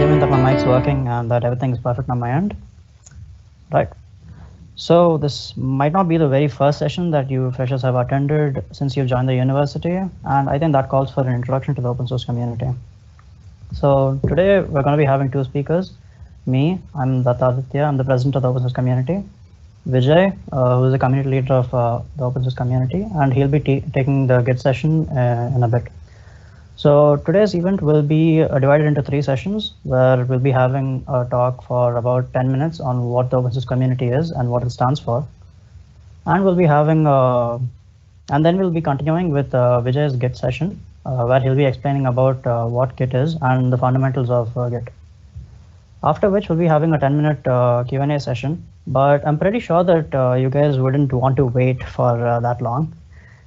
assuming that my mic's working and that everything is perfect on my end. Right. So this might not be the very first session that you freshers have attended since you've joined the university, and I think that calls for an introduction to the open source community. So today we're going to be having two speakers. Me, I'm Dattaditya, I'm the president of the open source community. Vijay, who is the community leader of the open source community, and he'll be taking the Git session in a bit. So today's event will be divided into 3 sessions, where we'll be having a talk for about 10 minutes on what the open source community is and what it stands for. And we'll be having, and then we'll be continuing with Vijay's Git session, where he'll be explaining about what Git is and the fundamentals of Git. After which we'll be having a 10-minute Q&A session, but I'm pretty sure that you guys wouldn't want to wait for that long.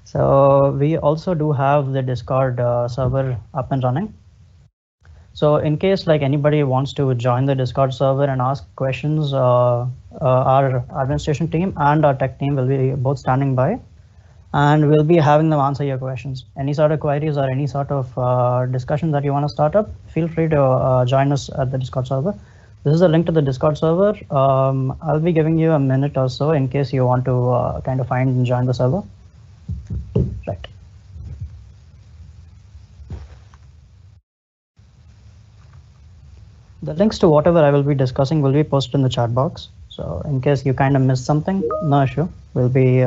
So we also do have the Discord server up and running. So in case like anybody wants to join the Discord server and ask questions, our administration team and our tech team will be both standing by, and we'll be having them answer your questions. Any sort of queries or any sort of discussion that you want to start up, feel free to join us at the Discord server. This is a link to the Discord server. I'll be giving you a minute or so in case you want to kind of find and join the server. Right. The links to whatever I will be discussing will be posted in the chat box. So in case you kind of missed something, no issue. We'll be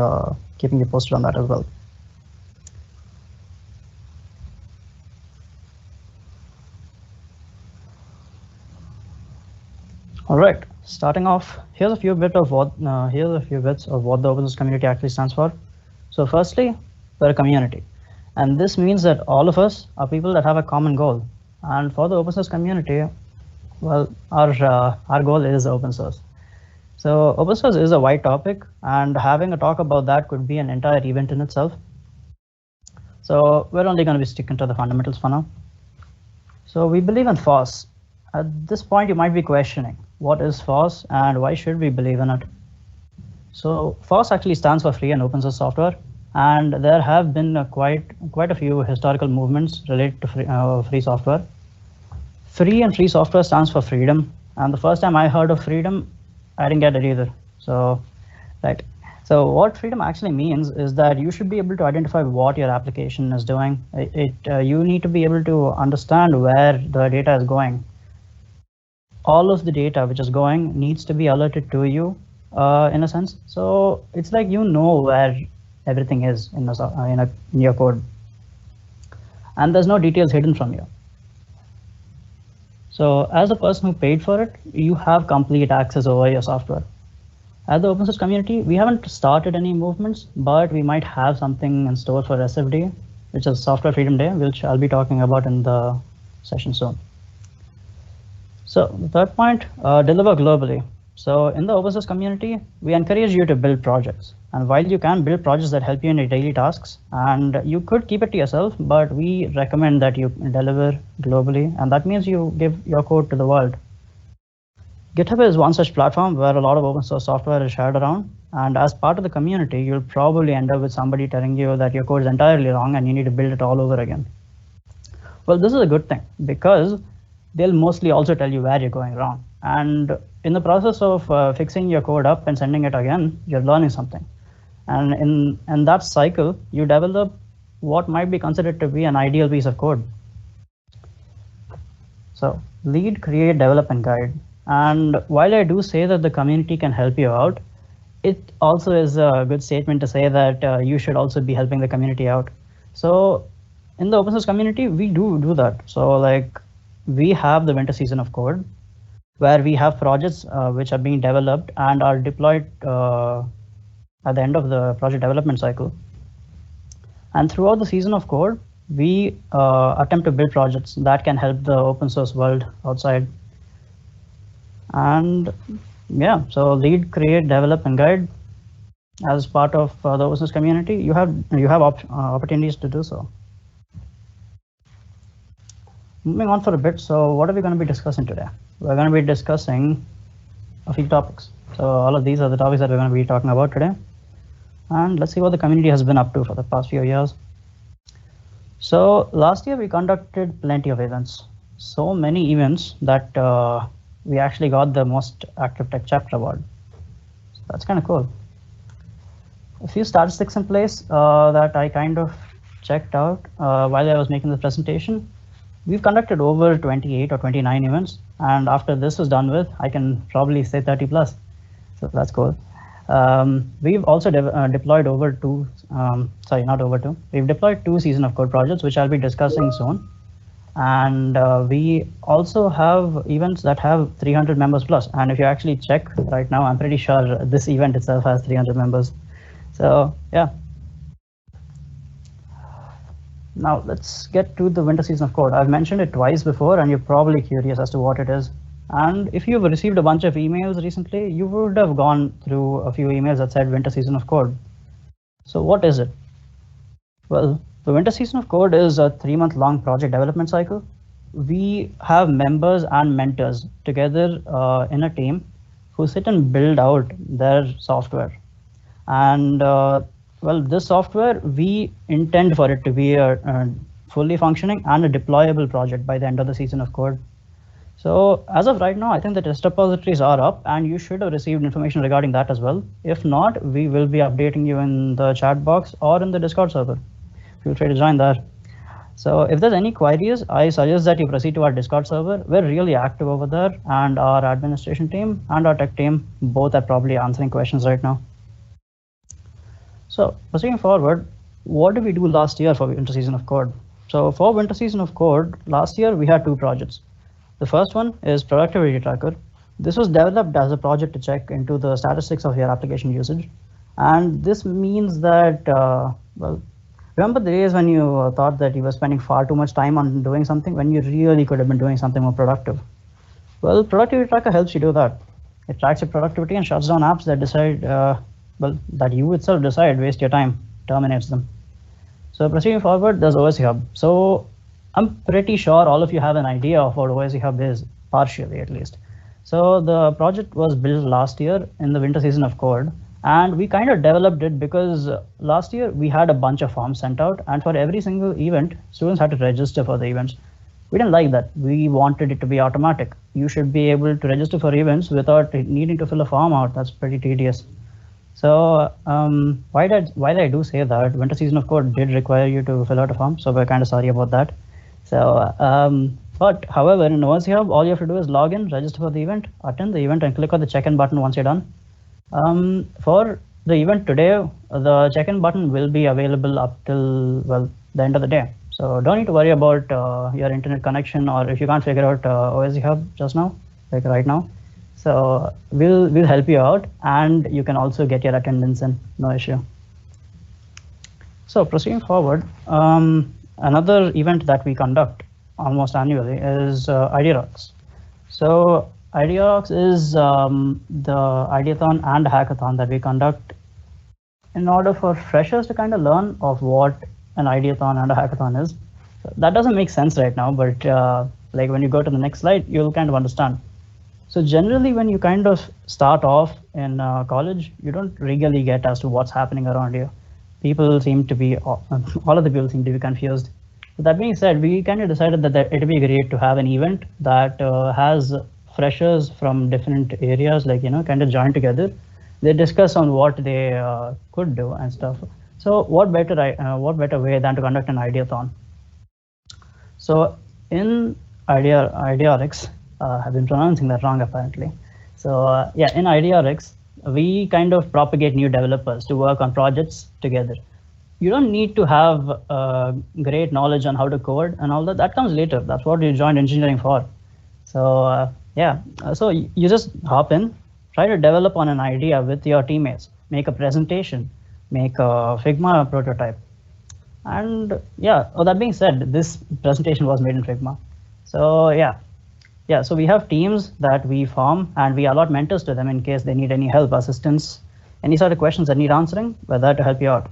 keeping you posted on that as well. All right, starting off, here's a few bits of what the open source community actually stands for. So firstly, we're a community, and this means that all of us are people that have a common goal. And for the open source community, well, our goal is open source. So open source is a wide topic, and having a talk about that could be an entire event in itself. So we're only going to be sticking to the fundamentals for now. So we believe in FOSS. At this point, you might be questioning, what is FOSS and why should we believe in it? So FOSS actually stands for free and open source software, and there have been quite a few historical movements related to free software. Free and free software stands for freedom, and the first time I heard of freedom, I didn't get it either. So, right. So what freedom actually means is that you should be able to identify what your application is doing. You need to be able to understand where the data is going. All of the data which is going needs to be alerted to you. In a sense, so it's like you know where everything is in your code, and there's no details hidden from you. So as a person who paid for it, you have complete access over your software. At the open source community, we haven't started any movements, but we might have something in store for SFD, which is Software Freedom Day, which I'll be talking about in the session soon. So the third point, deliver globally. So in the open source community, we encourage you to build projects. And while you can build projects that help you in your daily tasks, and you could keep it to yourself, but we recommend that you deliver globally. And that means you give your code to the world. GitHub is one such platform where a lot of open source software is shared around. And as part of the community, you'll probably end up with somebody telling you that your code is entirely wrong and you need to build it all over again. Well, this is a good thing, because they'll mostly also tell you where you're going wrong. And in the process of fixing your code up and sending it again, you're learning something. And in that cycle, you develop what might be considered to be an ideal piece of code. So lead, create, develop, and guide. And while I do say that the community can help you out, it also is a good statement to say that you should also be helping the community out. So in the open source community, we do that. So like we have the winter season of code, where we have projects which are being developed and are deployed at the end of the project development cycle. And throughout the season of code, we attempt to build projects that can help the open source world outside. And yeah, so lead, create, develop, and guide. As part of the open source community, you have opportunities to do so. Moving on for a bit, so what are we going to be discussing today? We're going to be discussing a few topics. So all of these are the topics that we're going to be talking about today. And let's see what the community has been up to for the past few years. So last year we conducted plenty of events. so many events that we actually got the most active tech chapter award. So that's kind of cool. A few statistics in place that I kind of checked out while I was making the presentation. We've conducted over 28 or 29 events, and after this was done with, I can probably say 30 plus. So that's cool. We've also deployed over two, sorry, not over two. We've deployed 2 season of code projects, which I'll be discussing soon. And we also have events that have 300 members plus. And if you actually check right now, I'm pretty sure this event itself has 300 members. So yeah. Now let's get to the winter season of code. I've mentioned it twice before, and you're probably curious as to what it is. And if you've received a bunch of emails recently, you would have gone through a few emails that said winter season of code. So what is it? Well, the winter season of code is a 3-month-long project development cycle. We have members and mentors together in a team who sit and build out their software. And well, this software, we intend for it to be a fully functioning and a deployable project by the end of the season of code. So as of right now, I think the test repositories are up, and you should have received information regarding that as well. If not, we will be updating you in the chat box or in the Discord server. Feel free to join there. So if there's any queries, I suggest that you proceed to our Discord server. We're really active over there, and our administration team and our tech team both are probably answering questions right now. So proceeding forward, what did we do last year for winter season of code? So for winter season of code, last year we had 2 projects. The first one is productivity tracker. This was developed as a project to check into the statistics of your application usage. And this means that, well, remember the days when you thought that you were spending far too much time on doing something when you really could have been doing something more productive? Well, productivity tracker helps you do that. It tracks your productivity and shuts down apps that decide, well, that you itself decide waste your time, terminates them. So proceeding forward, there's OSC Hub. So I'm pretty sure all of you have an idea of what OSC Hub is, partially at least. So the project was built last year in the winter season of code, and we kind of developed it because last year we had a bunch of forms sent out, and for every single event, students had to register for the events. We didn't like that. We wanted it to be automatic. You should be able to register for events without needing to fill a form out. That's pretty tedious. So while I do say that, winter season of code did require you to fill out a form, so we're kind of sorry about that. So, but however, in OSC Hub, all you have to do is log in, register for the event, attend the event, and click on the check-in button once you're done. For the event today, the check-in button will be available up till, well, the end of the day. So don't need to worry about your internet connection, or if you can't figure out OSC Hub just now, like right now. So we'll help you out, and you can also get your attendance in, no issue. So proceeding forward, another event that we conduct almost annually is IdeaRocks. So IdeaRocks is the Ideathon and Hackathon that we conduct in order for freshers to kind of learn of what an Ideathon and a Hackathon is. So that doesn't make sense right now, but like when you go to the next slide, you'll kind of understand. So generally, when you kind of start off in college, you don't really get as to what's happening around you. People seem to be, all of the people seem to be confused. With that being said, we kind of decided that it'd be great to have an event that has freshers from different areas, like, you know, kind of join together. They discuss on what they could do and stuff. So what better way than to conduct an Ideathon? So in IdeaRx, I've been pronouncing that wrong apparently. So yeah, in IdeaRx, we kind of propagate new developers to work on projects together. You don't need to have great knowledge on how to code and all that. That comes later. That's what you joined engineering for. So yeah, so you just hop in, try to develop on an idea with your teammates, make a presentation, make a Figma prototype. And yeah, that being said, this presentation was made in Figma. So yeah, so we have teams that we form, and we allot mentors to them in case they need any help, assistance, any sort of questions that need answering. We're there to help you out.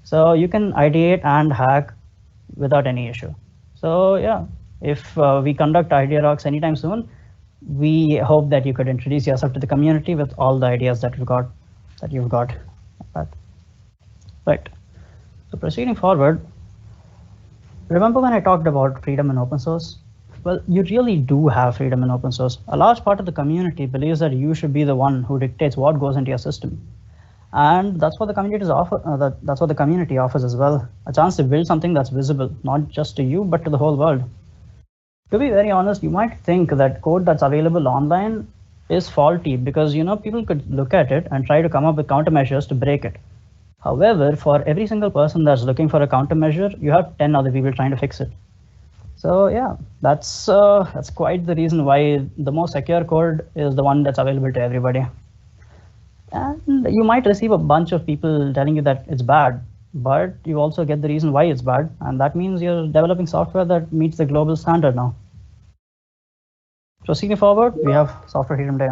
So you can ideate and hack without any issue. So yeah, if we conduct IdeaRocks anytime soon, we hope that you could introduce yourself to the community with all the ideas that you've got. Right. So proceeding forward, remember when I talked about freedom and open source? Well, you really do have freedom in open source. A large part of the community believes that you should be the one who dictates what goes into your system. And that's what the community that's what the community offers as well. A chance to build something that's visible, not just to you, but to the whole world. To be very honest, you might think that code that's available online is faulty because, people could look at it and try to come up with countermeasures to break it. However, for every single person that's looking for a countermeasure, you have 10 other people trying to fix it. So yeah, that's quite the reason why the most secure code is the one that's available to everybody. And you might receive a bunch of people telling you that it's bad, but you also get the reason why it's bad, and that means you're developing software that meets the global standard now. Proceeding forward, we have Software Freedom Day.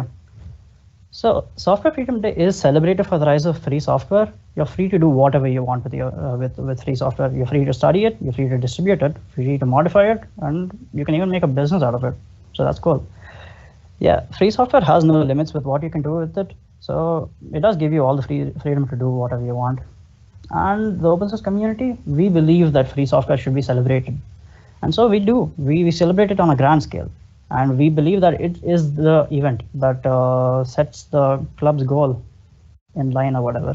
So Software Freedom Day is celebrated for the rise of free software. You're free to do whatever you want with your with free software. You're free to study it, you're free to distribute it, free to modify it, and you can even make a business out of it. So that's cool. Yeah, free software has no limits with what you can do with it. So it does give you all the freedom to do whatever you want. And the open source community, we believe that free software should be celebrated. And so we do. We celebrate it on a grand scale. And we believe that it is the event that sets the club's goal in line or whatever.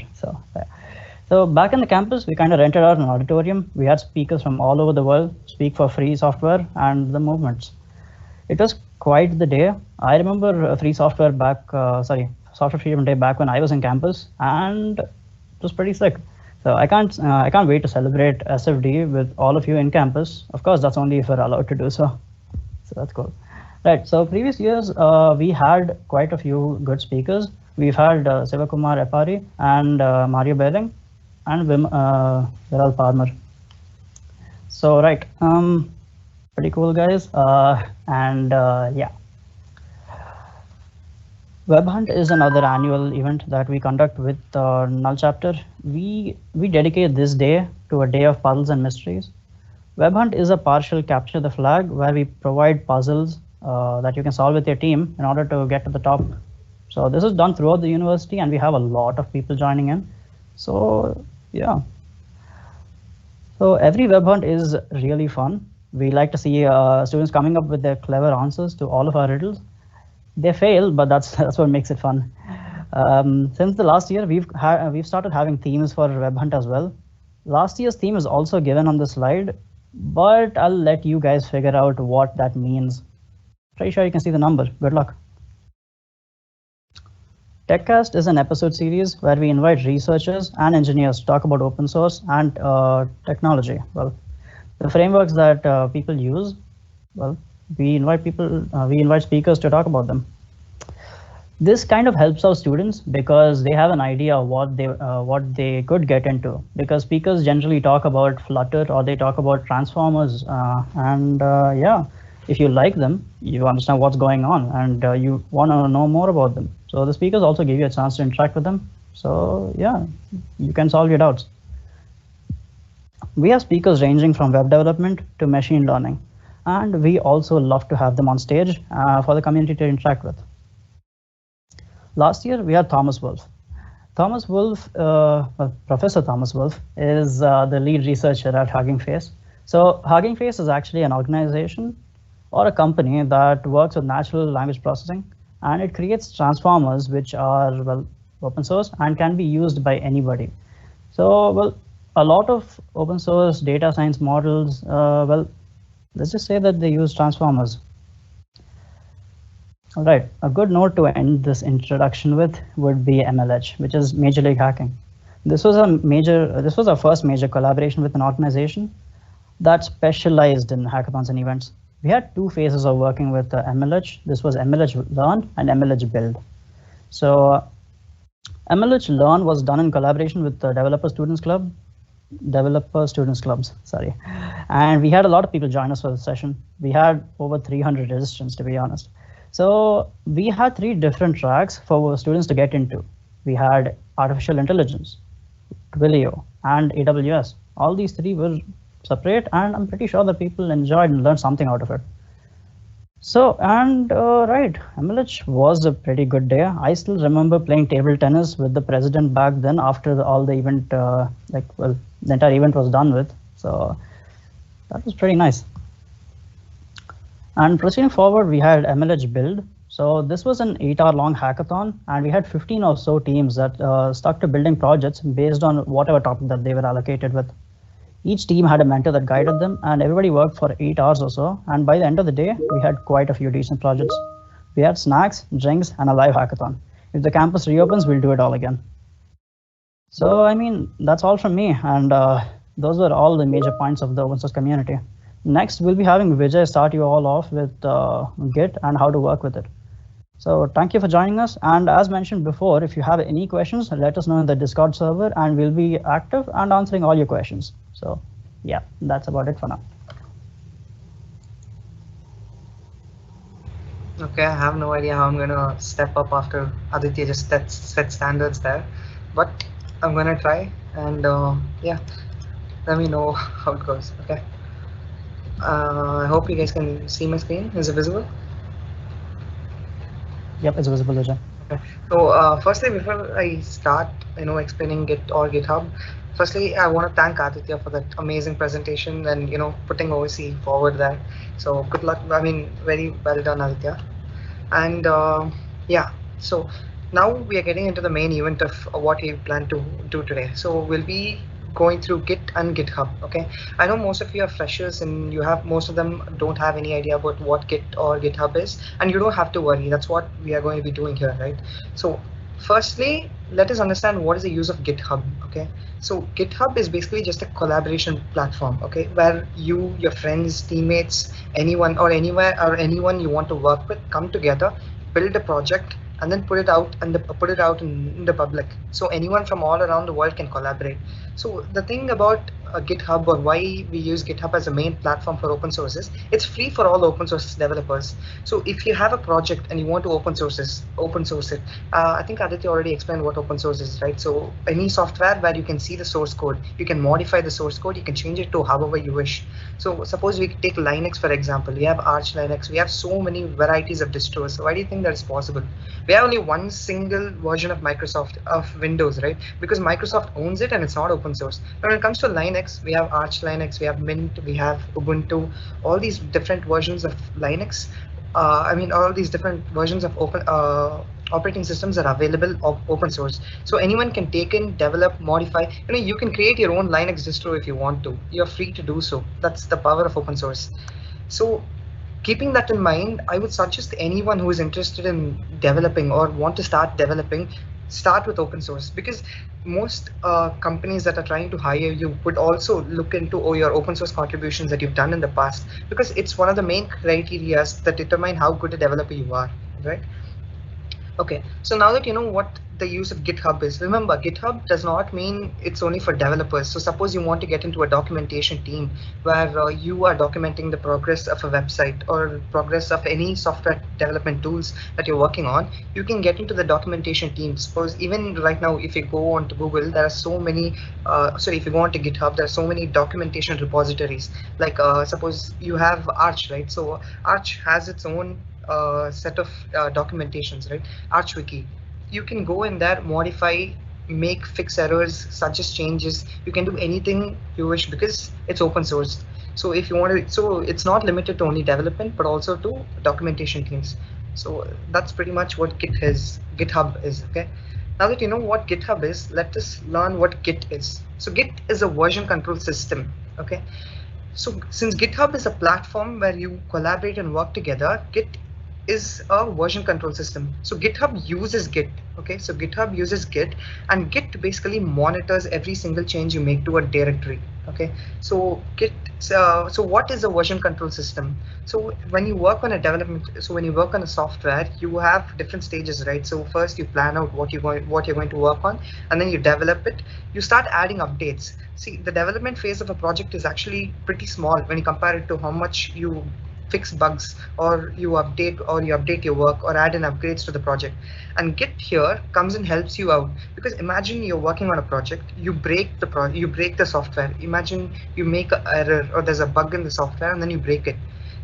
So back in the campus, we kind of rented out an auditorium. We had speakers from all over the world speak for free software and the movements. It was quite the day. I remember free software Software Freedom Day back when I was in campus, and it was pretty sick. So I can't wait to celebrate SFD with all of you in campus. Of course, that's only if we're allowed to do so. So that's cool. Right. So previous years, we had quite a few good speakers. We've had Sivakumar Epari and Mario Belling and Viral Palmer. So right, pretty cool guys. Yeah. Web Hunt is another annual event that we conduct with Null chapter. We dedicate this day to a day of puzzles and mysteries. Web Hunt is a partial capture the flag where we provide puzzles that you can solve with your team in order to get to the top. So this is done throughout the university, and we have a lot of people joining in. So yeah. So every Web Hunt is really fun. We like to see students coming up with their clever answers to all of our riddles. They fail, but that's what makes it fun. Since the last year, we've started having themes for Web Hunt as well. Last year's theme is also given on the slide, but I'll let you guys figure out what that means. Pretty sure you can see the number. Good luck. TechCast is an episode series where we invite researchers and engineers to talk about open source and technology. Well, the frameworks that people use. Well, we invite speakers to talk about them. This kind of helps our students because they have an idea of what they could get into, because speakers generally talk about Flutter or they talk about transformers, yeah, if you like them, you understand what's going on, and you want to know more about them. So the speakers also give you a chance to interact with them. So yeah, you can solve your doubts. We have speakers ranging from web development to machine learning, and we also love to have them on stage for the community to interact with. Last year, we had Thomas Wolfe. Professor Thomas Wolfe is the lead researcher at Hugging Face. So Hugging Face is actually an organization or a company that works with natural language processing, and it creates transformers which are, well, open source and can be used by anybody. So, well, a lot of open source data science models, well, let's just say that they use transformers. All right, a good note to end this introduction with would be MLH, which is Major League Hacking. This was our first major collaboration with an organization that specialized in hackathons and events. We had two phases of working with MLH. This was MLH Learn and MLH Build. So MLH Learn was done in collaboration with the Developer Students Clubs, sorry. And we had a lot of people join us for the session. We had over 300 registrants, to be honest. So we had 3 different tracks for students to get into. We had artificial intelligence, Twilio, and AWS. All these 3 were separate, and I'm pretty sure that people enjoyed and learned something out of it. So, and right, MLH was a pretty good day. I still remember playing table tennis with the president back then after all the event, the entire event was done with. So that was pretty nice. And proceeding forward, we had MLH build. So this was an 8-hour long hackathon, and we had 15 or so teams that stuck to building projects based on whatever topic that they were allocated with. Each team had a mentor that guided them, and everybody worked for 8 hours or so. And by the end of the day, we had quite a few decent projects. We had snacks, drinks, and a live hackathon. If the campus reopens, we'll do it all again. So, I mean, that's all from me. And those were all the major points of the open source community. Next, we'll be having Vijay start you all off with Git and how to work with it. So thank you for joining us. And as mentioned before, if you have any questions, let us know in the Discord server and we'll be active and answering all your questions. So yeah, that's about it for now. Okay, I have no idea how I'm gonna step up after Aditya just set standards there, but I'm gonna try, and yeah, let me know how it goes. Okay. I hope you guys can see my screen. Is it visible? Yep, it's visible, Vijay. Okay. So firstly, before I start, explaining Git or GitHub, firstly, I want to thank Aditya for that amazing presentation and putting OSC forward there. So good luck. I mean, very well done, Aditya. And yeah, so now we are getting into the main event of what we plan to do today. So we'll be going through Git and GitHub. Okay, I know most of you are freshers and most of them don't have any idea about what Git or GitHub is, and you don't have to worry. That's what we are going to be doing here, right? So firstly, let us understand what is the use of GitHub. Okay, so GitHub is basically just a collaboration platform, okay, where you, your friends, teammates, anyone or anywhere or anyone you want to work with come together, build a project, and then put it out in the public, so anyone from all around the world can collaborate. So the thing about GitHub, or why we use GitHub as a main platform for open source, is it's free for all open source developers. So if you have a project and you want to open source it, I think Aditya already explained what open source is, right? So any software where you can see the source code, you can modify the source code, you can change it to however you wish. So suppose we take Linux, for example. We have Arch Linux, we have so many varieties of distros. So why do you think that is possible? We have only one single version of Windows, right? Because Microsoft owns it and it's not open source. But when it comes to Linux, we have Arch Linux, we have Mint, we have Ubuntu, all these different versions of Linux. I mean, all these different versions of operating systems are available of open source. So anyone can take in, develop, modify. You can create your own Linux distro if you want to. You're free to do so. That's the power of open source. So keeping that in mind, I would suggest anyone who is interested in developing or want to start developing, start with open source, because most companies that are trying to hire you would also look into your open source contributions that you've done in the past, because it's one of the main criteria that determine how good a developer you are, right? Okay, so now that you know what the use of GitHub is, remember, GitHub does not mean it's only for developers. So suppose you want to get into a documentation team where you are documenting the progress of a website or progress of any software development tools that you're working on, you can get into the documentation team. Suppose even right now, if you go onto Google, there are so many, if you go onto GitHub, there are so many documentation repositories. Like suppose you have Arch, right? So Arch has its own set of documentations, right? ArchWiki. You can go in there, modify, fix errors, suggest changes. You can do anything you wish because it's open source. So if you want to, so it's not limited to only development, but also to documentation teams. So that's pretty much what GitHub is. Okay. Now that you know what GitHub is, let us learn what Git is. So Git is a version control system. Okay. So since GitHub is a platform where you collaborate and work together, Git is a version control system. So GitHub uses Git. Okay, so GitHub uses Git, and Git basically monitors every single change you make to a directory. Okay, so Git. So what is a version control system? So when you work on a development, so when you work on a software, you have different stages, right? So first you plan out what you're going to work on, and then you develop it. You start adding updates. See, the development phase of a project is actually pretty small when you compare it to how much you fix bugs or you update your work or add in upgrades to the project. And Git here comes and helps you out, because imagine you're working on a project, you break the software. Imagine you make an error or there's a bug in the software and then you break it.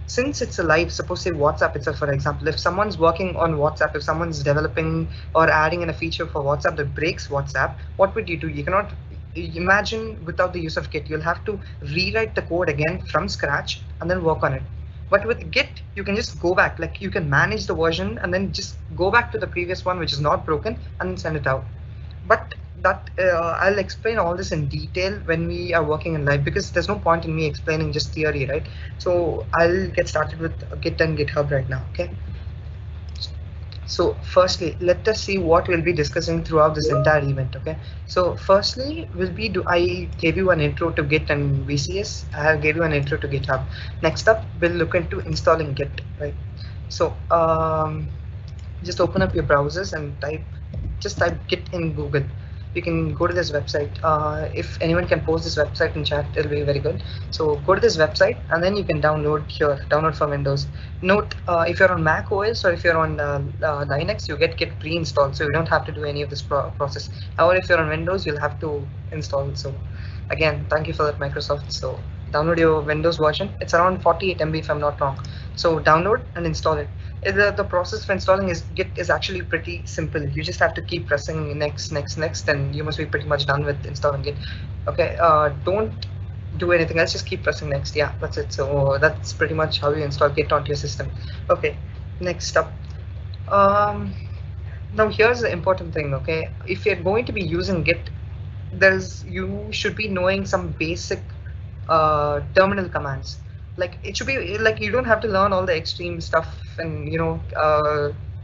Since it's alive, suppose say WhatsApp itself, for example, if someone's working on WhatsApp, if someone's developing or adding in a feature for WhatsApp that breaks WhatsApp, what would you do? You cannot imagine without the use of Git. You'll have to rewrite the code again from scratch and then work on it. But with Git, you can just go back, like you can manage the version and then just go back to the previous one which is not broken and send it out. But that I'll explain all this in detail when we are working in live, because there's no point in me explaining just theory, right? So I'll get started with Git and GitHub right now. Okay. So firstly, let us see what we'll be discussing throughout this entire event. Okay. So firstly, I gave you an intro to Git and VCS. I gave you an intro to GitHub. Next up, we'll look into installing Git, right? So just open up your browsers and just type Git in Google. You can go to this website. If anyone can post this website in chat, it'll be very good. So go to this website and then you can download here, download from Windows. Note, if you're on Mac OS or if you're on Linux, you get Git pre-installed, so you don't have to do any of this process. However, if you're on Windows, you'll have to install it. So again, thank you for that, Microsoft. So download your Windows version. It's around 48 MB if I'm not wrong. So download and install it. The process for installing Git is actually pretty simple. You just have to keep pressing next, and you must be pretty much done with installing Git. Okay, don't do anything else, just keep pressing next. Yeah, that's it. So that's pretty much how you install Git onto your system. Okay, next up. Now here's the important thing. Okay, if you're going to be using Git, you should be knowing some basic terminal commands. Like it should be like you don't have to learn all the extreme stuff and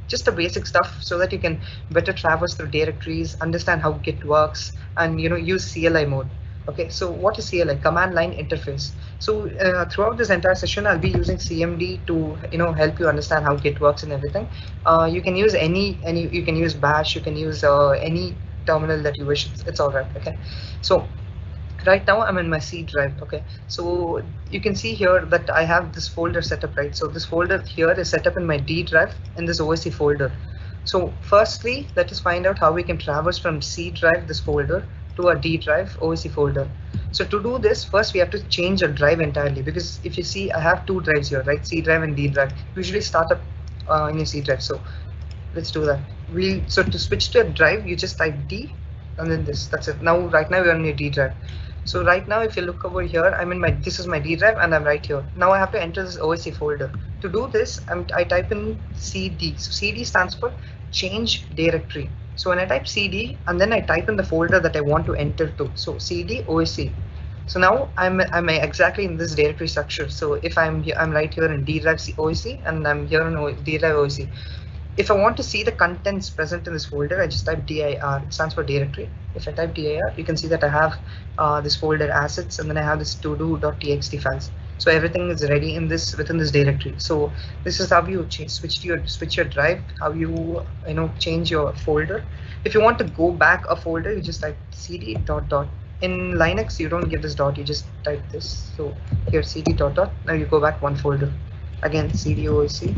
just the basic stuff, so that you can better traverse through directories, understand how Git works, and use CLI mode. Okay, so what is CLI? Command line interface. So throughout this entire session, I'll be using CMD to help you understand how Git works and everything. You can use any you can use Bash, you can use any terminal that you wish. It's all right. Okay, so right now I'm in my C drive. Okay, so you can see here that I have this folder set up, right? So this folder here is set up in my D drive in this OSC folder. So firstly, let us find out how we can traverse from C drive, this folder, to a D drive OSC folder. So to do this, first we have to change a drive entirely, because if you see, I have two drives here, right? C drive and D drive. Usually start up in your C drive. So let's do that. So to switch to a drive, you just type D and then this. That's it. Right now we're on your D drive. So right now, if you look over here, this is my D drive and I'm right here. Now I have to enter this OSC folder. To do this, I type in CD. So CD stands for change directory. So when I type CD and then I type in the folder that I want to enter to, so CD OSC. So now I'm exactly in this directory structure. So if I'm right here in D drive OSC and I'm here in D drive OSC. If I want to see the contents present in this folder, I just type dir. It stands for directory. If I type dir, you can see that I have this folder assets, and then I have this todo.txt files. So everything is ready within this directory. So this is how you switch your drive, how you change your folder. If you want to go back a folder, you just type cd dot dot. In Linux, you don't give this dot, you just type this. So here cd dot dot. Now you go back one folder. Again cd OSC.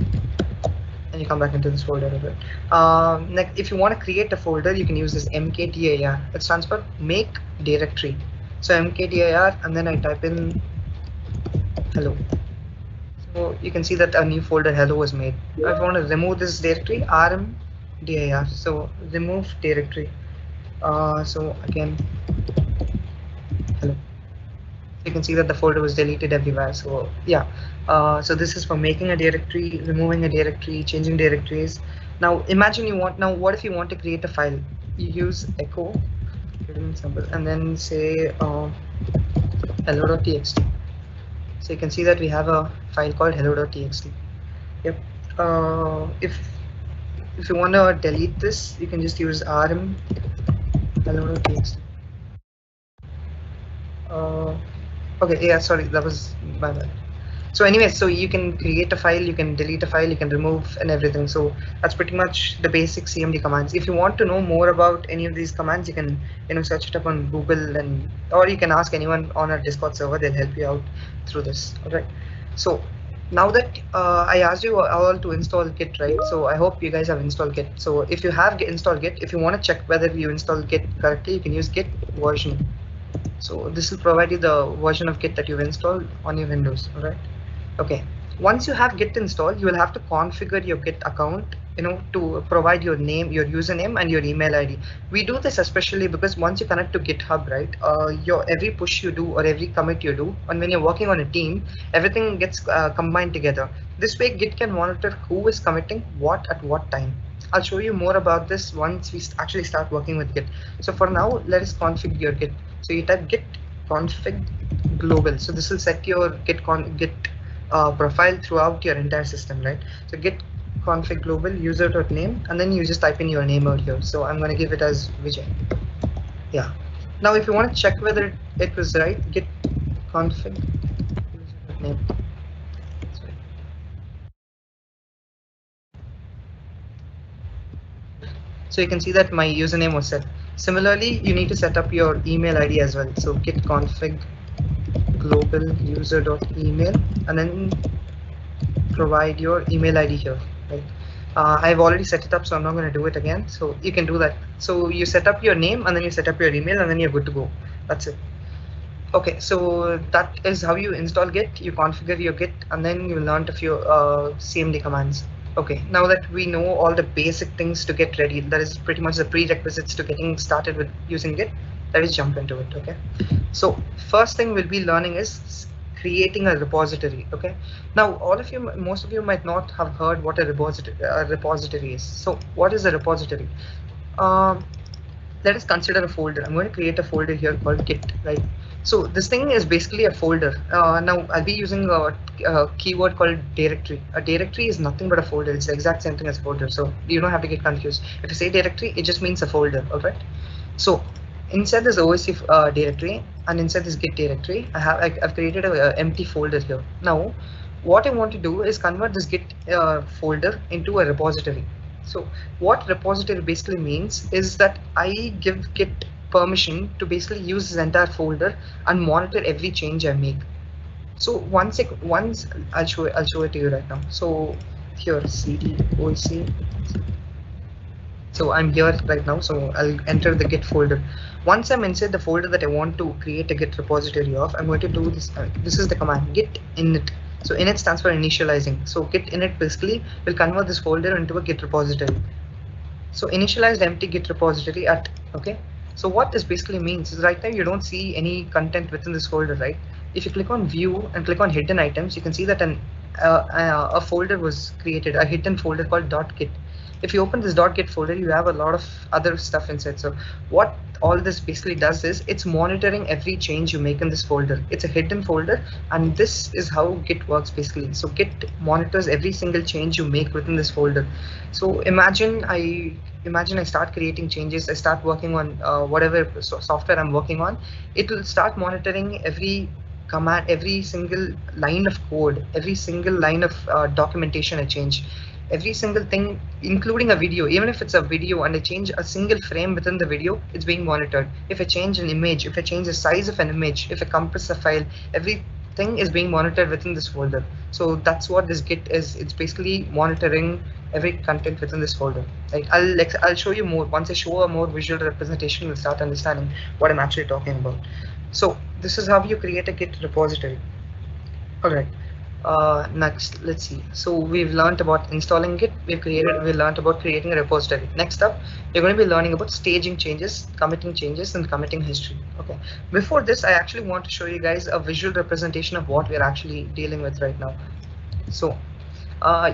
And you come back into this folder of it. Next, if you want to create a folder, you can use this mkdir. It stands for make directory. So mkdir, and then I type in hello. So you can see that a new folder hello was made. Now if you want to remove this directory, rmdir. So remove directory. So again hello. You can see that the folder was deleted everywhere. So yeah, so this is for making a directory, removing a directory, changing directories. Now imagine what if you want to create a file? You use echo and then say hello.txt. So you can see that we have a file called hello.txt. Yep. If you want to delete this, you can just use rm hello.txt. Okay, yeah, sorry, that was my bad. So anyway, so you can create a file, you can delete a file, you can remove and everything. So that's pretty much the basic CMD commands. If you want to know more about any of these commands, you can search it up on Google, or you can ask anyone on our Discord server. They'll help you out through this. All right. So now that I asked you all to install Git, right? So I hope you guys have installed Git. So if you have installed Git, if you want to check whether you installed Git correctly, you can use Git version. So this will provide you the version of Git that you've installed on your Windows. All right. Okay. Once you have Git installed, you will have to configure your Git account to provide your name, your username, and your email ID. We do this especially because once you connect to GitHub, right, your every push you do or every commit you do, and when you're working on a team, everything gets combined together. This way, Git can monitor who is committing what at what time. I'll show you more about this once we actually start working with Git. So for now, let us configure your Git. So you type git config global. So this will set your Git profile throughout your entire system, right? So git config global user.name, and then you just type in your name out here. So I'm going to give it as Vijay. Yeah. Now, if you want to check whether it was right, git config user.name. So you can see that my username was set. Similarly, you need to set up your email ID as well. So git config global user.email, and then provide your email ID here, right? I've already set it up, so I'm not going to do it again. So you can do that. So you set up your name, and then you set up your email, and then you're good to go. That's it. Okay, so that is how you install Git. You configure your Git, and then you learn a few CMD commands. Okay, now that we know all the basic things to get ready, that is pretty much the prerequisites to getting started with using Git. Let us jump into it. Okay, so first thing we'll be learning is creating a repository. Okay, now most of you might not have heard what a repository is. So what is a repository? Let us consider a folder. I'm going to create a folder here called Git, right? So this thing is basically a folder. Now I'll be using a keyword called directory. A directory is nothing but a folder. It's the exact same thing as folder. So you don't have to get confused. If you say directory, it just means a folder. All right. So inside this OSC directory and inside this Git directory, I've created a empty folder here. Now, what I want to do is convert this Git folder into a repository. So what repository basically means is that I give Git permission to basically use this entire folder and monitor every change I make. So once I'll show it to you right now. So here cd OSC. So I'm here right now. So I'll enter the Git folder. Once I'm inside the folder that I want to create a Git repository of, I'm going to do this. This is the command git init. So init stands for initializing. So git init basically will convert this folder into a Git repository. So initialized empty Git repository at, okay. So what this basically means is right now you don't see any content within this folder, right? If you click on view and click on hidden items, you can see that a folder was created, a hidden folder called .git. If you open this .git folder, you have a lot of other stuff inside. So what all this basically does is it's monitoring every change you make in this folder. It's a hidden folder, and this is how Git works basically. So Git monitors every single change you make within this folder. So imagine I start creating changes. I start working on whatever software I'm working on. It will start monitoring every command, every single line of code, every single line of documentation I change. Every single thing, including a video, even if it's a video and I change a single frame within the video, it's being monitored. If I change an image, if I change the size of an image, if I compress a file, everything is being monitored within this folder. So that's what this Git is. It's basically monitoring every content within this folder. Right? I'll show you more. Once I show a more visual representation, we'll start understanding what I'm actually talking about. So this is how you create a Git repository. All right. Next, let's see. So we've learned about installing Git. We learned about creating a repository. Next up, you're going to be learning about staging changes, committing changes, and committing history. Okay. Before this, I actually want to show you guys a visual representation of what we're actually dealing with right now. So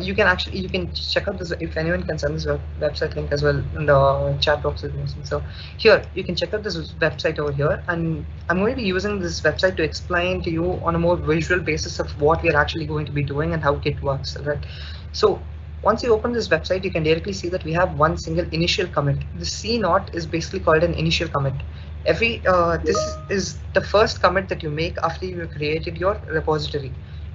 you can check out this. If anyone can send this website link as well in the chat box. So here you can check out this website over here, and I'm going to be using this website to explain to you on a more visual basis of what we are actually going to be doing and how Git works, right? So once you open this website, you can directly see that we have one single initial commit. The C0 is basically called an initial commit. This is the first commit that you make after you have created your repository,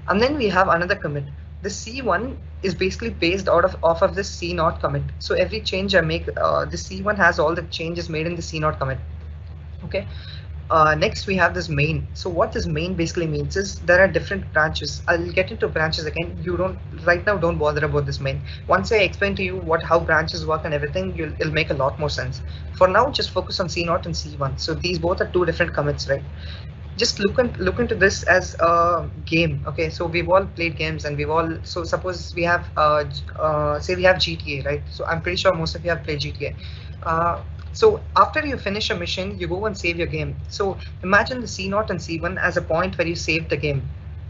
and then we have another commit. The C1 is basically based off of this C0 commit. So every change I make, the C1 has all the changes made in the C0 commit. Okay. Next we have this main. So what this main basically means is there are different branches. I'll get into branches again. Right now don't bother about this main. Once I explain to you how branches work and everything, it'll make a lot more sense. For now, just focus on C0 and C1. So these both are two different commits, right? just look into this as a game. Okay, so we've all played games, and so suppose we have say we have GTA, right? So I'm pretty sure most of you have played GTA. So after you finish a mission, you go and save your game. So imagine the C0 and C1 as a point where you saved the game.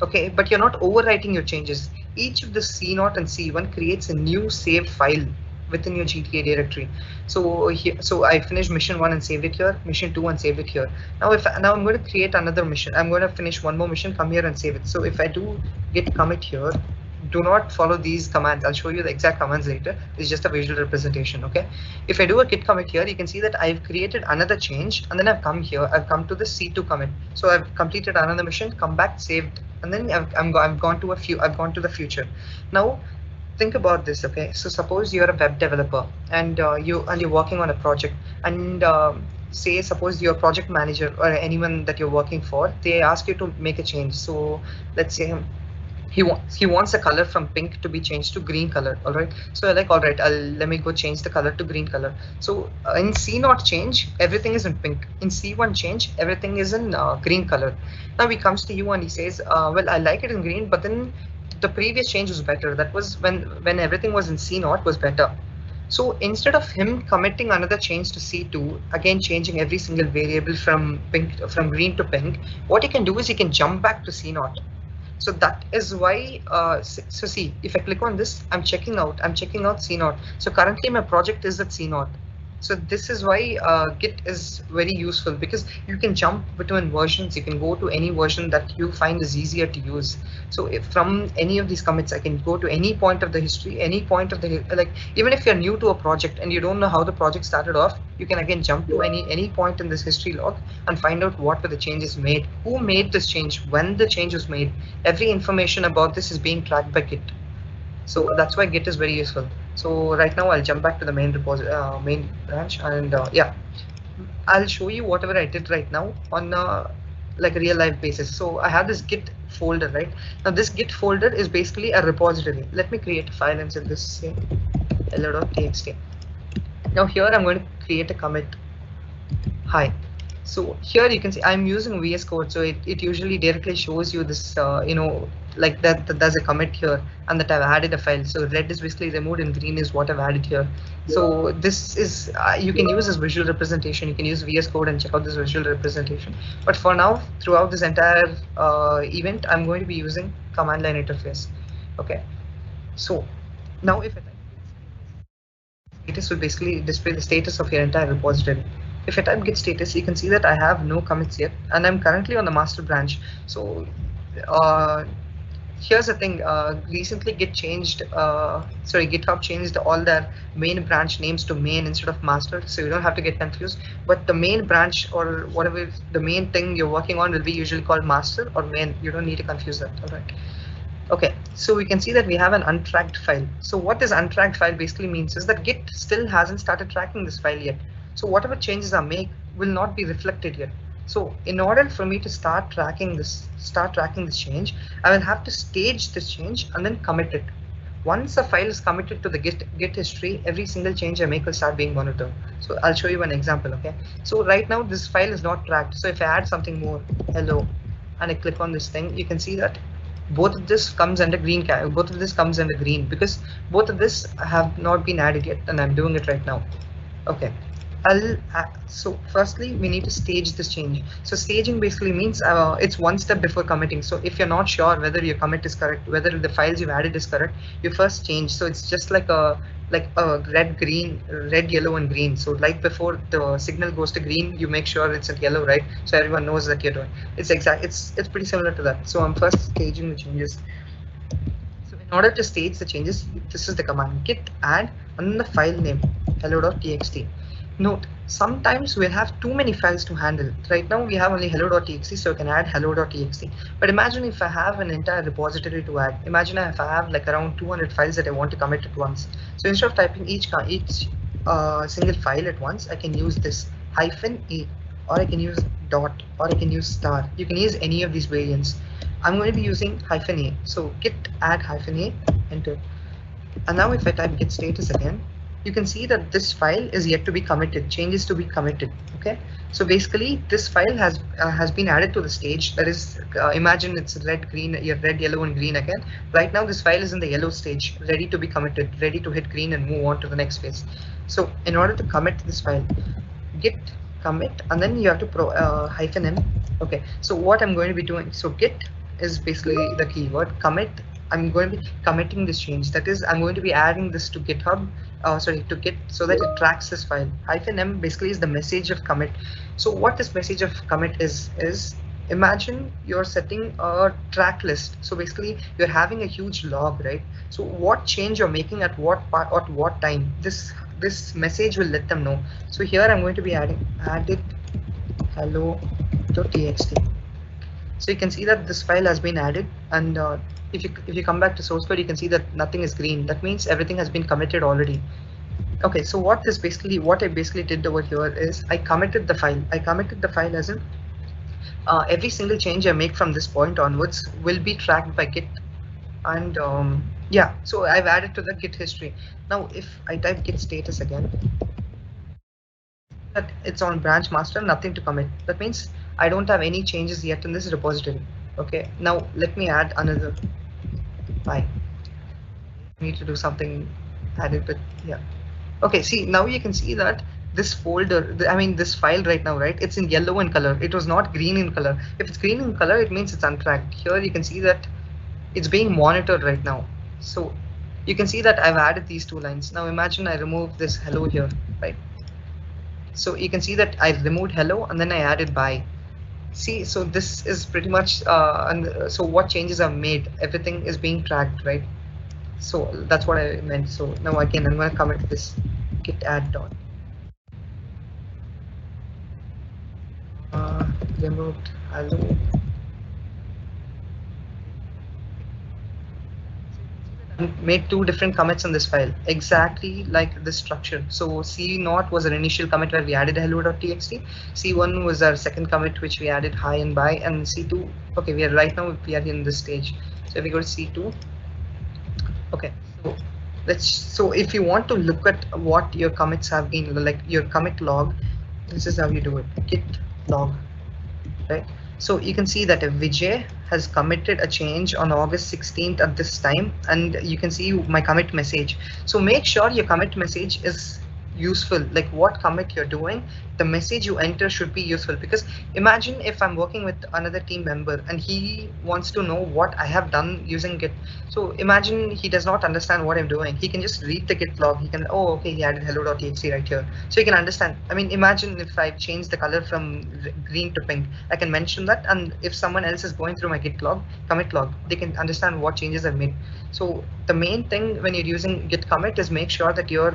Okay, but you're not overwriting your changes. Each of the C0 and C1 creates a new save file within your GTA directory. So here, so I finished mission 1 and saved it here, mission 2 and saved it here. Now I'm going to create another mission. I'm going to finish one more mission, come here and save it. So if I do git commit here, do not follow these commands. I'll show you the exact commands later. It's just a visual representation. Okay, if I do a git commit here, you can see that I've created another change, and then I've come here, I've come to the C2 commit. So I've completed another mission, come back, saved, and then I've gone to the future. Now think about this. Okay, so suppose you're a web developer, and you're working on a project, and say suppose your project manager or anyone that you're working for, they ask you to make a change. So let's say he wants the color from pink to be changed to green color. All right, so like, all right, let me go change the color to green color. So in C0 change, everything is in pink. In C1 change, everything is in green color. Now he comes to you and he says, well, I like it in green, but then the previous change was better. That was when everything was in C0 was better. So instead of him committing another change to C2, again changing every single variable from green to pink, what he can do is he can jump back to C0. So that is why, so see, if I click on this, I'm checking out C0. So currently my project is at C0. So this is why Git is very useful, because you can jump between versions. You can go to any version that you find is easier to use. So if from any of these commits, I can go to any point of the history, any point of the, like, even if you're new to a project and you don't know how the project started off, you can again jump to any point in this history log and find out what were the changes made, who made this change, when the change was made. Every information about this is being tracked by Git. So that's why Git is very useful. So right now I'll jump back to the main branch, and yeah, I'll show you whatever I did right now on like a real life basis. So I have this Git folder, right? Now this Git folder is basically a repository. Let me create a file and set this hello.txt. Now here I'm going to create a commit. Hi. So here you can see I'm using VS Code, so it usually directly shows you this, like that there's a commit here and that I've added a file. So red is basically removed and green is what I've added here. So this is, you can use this visual representation. You can use VS Code and check out this visual representation. But for now, throughout this entire event, I'm going to be using command line interface. Okay. So now if I type status, will basically display the status of your entire repository. If I type git status, you can see that I have no commits yet, and I'm currently on the master branch. So here's the thing, recently GitHub changed all their main branch names to main instead of master, so you don't have to get confused. But the main branch or whatever the main thing you're working on will be usually called master or main. You don't need to confuse that. All right. Okay, so we can see that we have an untracked file. So what this untracked file basically means is that Git still hasn't started tracking this file yet. So whatever changes I make will not be reflected yet. So in order for me to start tracking this change, I will have to stage this change and then commit it. Once a file is committed to the Git history, every single change I make will start being monitored. So I'll show you an example. Okay. So right now this file is not tracked. So if I add something more, hello, and I click on this thing, you can see that both of this comes under green. Both of this comes under green because both of this have not been added yet, and I'm doing it right now. Okay. So firstly, we need to stage this change. So staging basically means it's one step before committing. So if you're not sure whether your commit is correct, whether the files you've added is correct, you first change. So it's just like a red, yellow, and green. So like before the signal goes to green, you make sure it's at yellow, right? So everyone knows that you're doing. It's pretty similar to that. So I'm first staging the changes. So in order to stage the changes, this is the command git add and then the file name hello.txt. Note, sometimes we'll have too many files to handle. Right now we have only hello.txt, so I can add hello.txt. But imagine if I have an entire repository to add. Imagine if I have like around 200 files that I want to commit at once. So instead of typing each single file at once, I can use this -a, or I can use dot, or I can use star. You can use any of these variants. I'm going to be using -a. So git add -a, enter. And now if I type git status again, you can see that this file is yet to be committed, changes to be committed. Okay, so basically this file has been added to the stage. That is, imagine it's red, green, red, yellow, and green again. Right now this file is in the yellow stage, ready to be committed, ready to hit green and move on to the next phase. So in order to commit this file, git commit, and then you have to -m. Okay, so what I'm going to be doing, so git is basically the keyword. Commit, I'm going to be committing this change. That is, I'm going to be adding this to GitHub, to Git, so that it tracks this file. -m basically is the message of commit. So what this message of commit is imagine you're setting a track list. So basically you're having a huge log, right? So what change you're making at what part, at what time, this message will let them know. So here I'm going to be added hello.txt. So you can see that this file has been added, and if you come back to source code, you can see that nothing is green. That means everything has been committed already. Okay, so what I basically did over here is I committed the file. I committed the file as in every single change I make from this point onwards will be tracked by Git, and yeah, so I've added to the Git history. Now if I type git status again, that it's on branch master, nothing to commit. That means I don't have any changes yet in this repository. Okay, now let me add another. I need to do something added, but yeah. Okay, see, now you can see that this folder, I mean this file right now, right, it's in yellow in color. It was not green in color. If it's green in color, it means it's untracked. Here you can see that it's being monitored right now. So you can see that I've added these two lines. Now imagine I remove this hello here, right? So you can see that I removed hello and then I added bye. See, so this is pretty much, and so what changes I've made, everything is being tracked, right? So that's what I meant. So now again, I'm going to commit this git add dot. Removed hello. Made two different commits in this file, exactly like this structure. So C0 was an initial commit where we added hello.txt. C1 was our second commit which we added hi and bye, and C2. Okay, we are right now we are in this stage. So if we go to C2, okay. So if you want to look at what your commits have been, like your commit log, this is how you do it. Git log, right? So you can see that Vijay has committed a change on August 16th at this time, and you can see my commit message. So make sure your commit message is useful, like what commit you're doing, the message you enter should be useful. Because imagine if I'm working with another team member and he wants to know what I have done using Git. So imagine he does not understand what I'm doing. He can just read the Git log. He can, oh, okay, he added hello.txt right here. So he can understand. I mean, imagine if I change the color from green to pink, I can mention that. And if someone else is going through my Git log, commit log, they can understand what changes I've made. So the main thing when you're using Git commit is make sure that your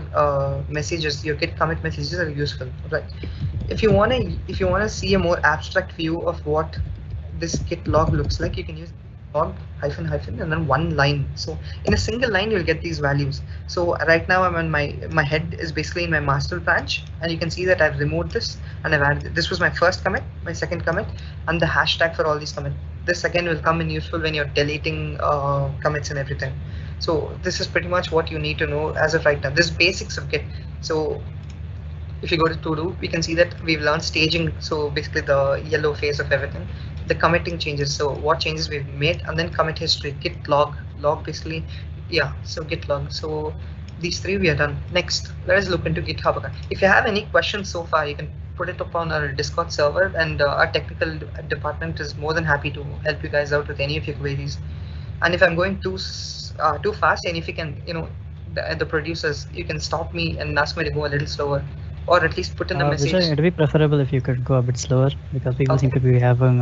messages, your Git commit messages are useful, right? If you wanna see a more abstract view of what this Git log looks like, you can use log -- and then one line. So in a single line you'll get these values. So right now I'm on my head is basically in my master branch, and you can see that I've removed this and I've added this was my first commit, my second commit, and the hashtag for all these commits. This again will come in useful when you're deleting commits and everything. So this is pretty much what you need to know as of right now. This is basics of Git. So if you go to to-do, we can see that we've learned staging. So basically the yellow phase of everything, the committing changes. So what changes we've made, and then commit history, Git log basically. Yeah, so Git log. So these three we are done. Next, let us look into GitHub account. If you have any questions so far, you can put it up on our Discord server, and our technical department is more than happy to help you guys out with any of your queries. And if I'm going too fast, and if you can, the producers, you can stop me and ask me to go a little slower, or at least put in a message. Vijay, it'd be preferable if you could go a bit slower, because people seem to be having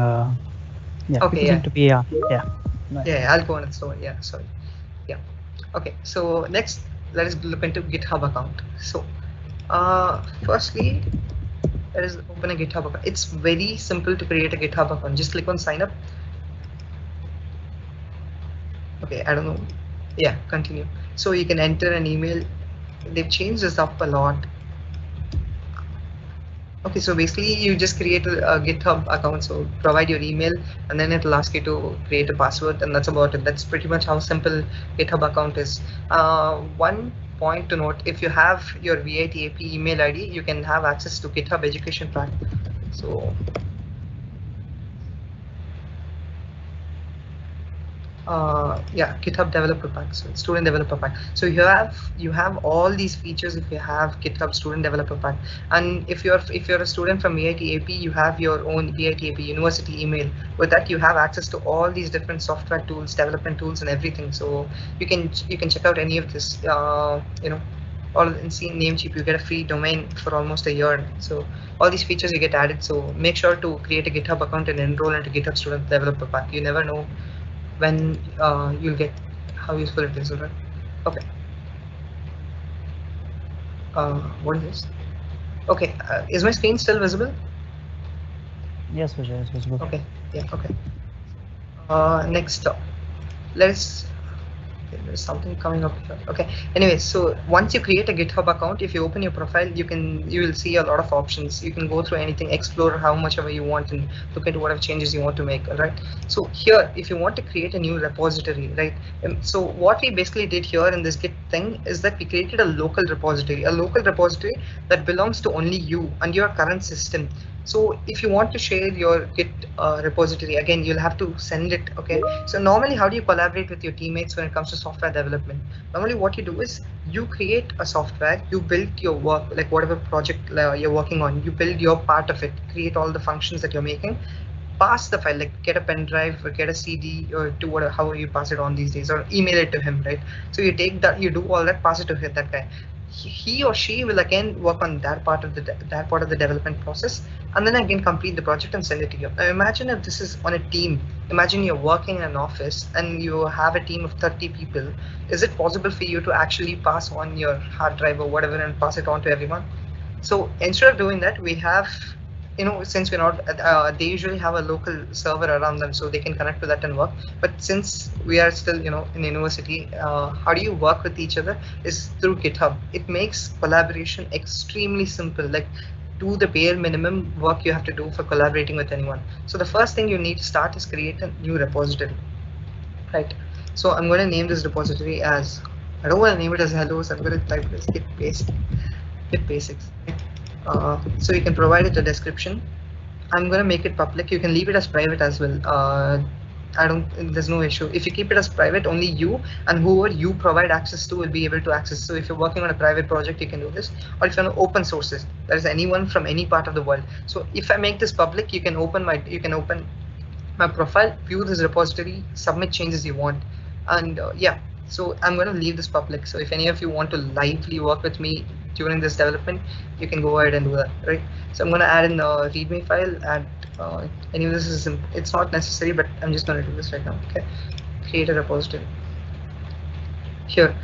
seem to be yeah. Yeah, I'll go on it slower. Yeah, sorry. Yeah. Okay, so next let us look into GitHub account. So firstly, let us open a GitHub account. It's very simple to create a GitHub account. Just click on sign up. Okay, I don't know. Yeah, continue. So you can enter an email. They've changed this up a lot. Okay, so basically you just create a GitHub account. So provide your email, and then it'll ask you to create a password, and that's about it. That's pretty much how simple GitHub account is. One point to note, if you have your VIT-AP email ID, you can have access to GitHub education pack. So yeah, GitHub developer pack, so student developer pack. So you have all these features if you have GitHub student developer pack. And if you're a student from VIT-AP, you have your own VIT-AP University email. With that, you have access to all these different software tools, development tools, and everything. So you can check out any of this. All in Namecheap, you get a free domain for almost a year. So all these features you get added. So make sure to create a GitHub account and enroll into GitHub student developer pack. You never know when you'll get how useful it is. Alright. Okay. What is this? Okay. Is my screen still visible? Yes, Vijay, it's visible. Okay. Yeah. Okay. Next up, let's. There's something coming up here. Okay. Anyway, so once you create a GitHub account, if you open your profile, you will see a lot of options. You can go through anything, explore how much ever you want, and look at whatever changes you want to make. All right. So here, if you want to create a new repository, right? So what we basically did here in this Git thing is that we created a local repository that belongs to only you and your current system. So if you want to share your Git repository, again, you'll have to send it. Okay. So normally, how do you collaborate with your teammates when it comes to software development? Normally, what you do is you create a software, you build your work, like whatever project you're working on, you build your part of it, create all the functions that you're making, pass the file, like get a pen drive or get a CD or do whatever, however you pass it on these days, or email it to him, right? So you take that, you do all that, pass it to that guy. He or she will again work on that part of the development process, and then again complete the project and send it to you. Now imagine if this is on a team. Imagine you're working in an office and you have a team of 30 people. Is it possible for you to actually pass on your hard drive or whatever and pass it on to everyone? So instead of doing that, we have, since we're not, they usually have a local server around them, so they can connect to that and work. But since we are still, in university, how do you work with each other is through GitHub. It makes collaboration extremely simple. Like, do the bare minimum work you have to do for collaborating with anyone. So the first thing you need to start is create a new repository, right? So I'm going to name this repository as, I don't want to name it as hello, so I'm going to type it as Git basics. So you can provide it a description. I'm going to make it public. You can leave it as private as well. There's no issue. If you keep it as private, only you and whoever you provide access to will be able to access. So if you're working on a private project, you can do this. Or if you want to open source it, that is anyone from any part of the world. So if I make this public, you can open my profile, view this repository, submit changes you want. And yeah, so I'm going to leave this public. So if any of you want to lively work with me during this development, you can go ahead and do that, right? So I'm going to add in the README file, anyway, this is, it's not necessary, but I'm just going to do this right now. Okay, create a repository here.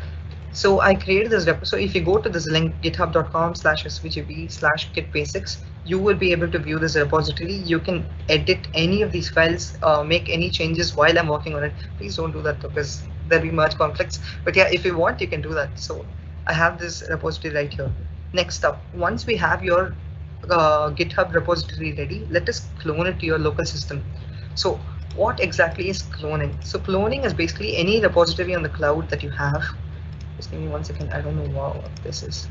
So I created this so if you go to this link, github.com/svgb/gitbasics, you will be able to view this repository. You can edit any of these files, make any changes while I'm working on it. Please don't do that because there'll be merge conflicts. But yeah, if you want, you can do that. So I have this repository right here. Next up, once we have your GitHub repository ready, let us clone it to your local system. So what exactly is cloning? So cloning is basically any repository on the cloud that you have. Just give me 1 second. I don't know what this is.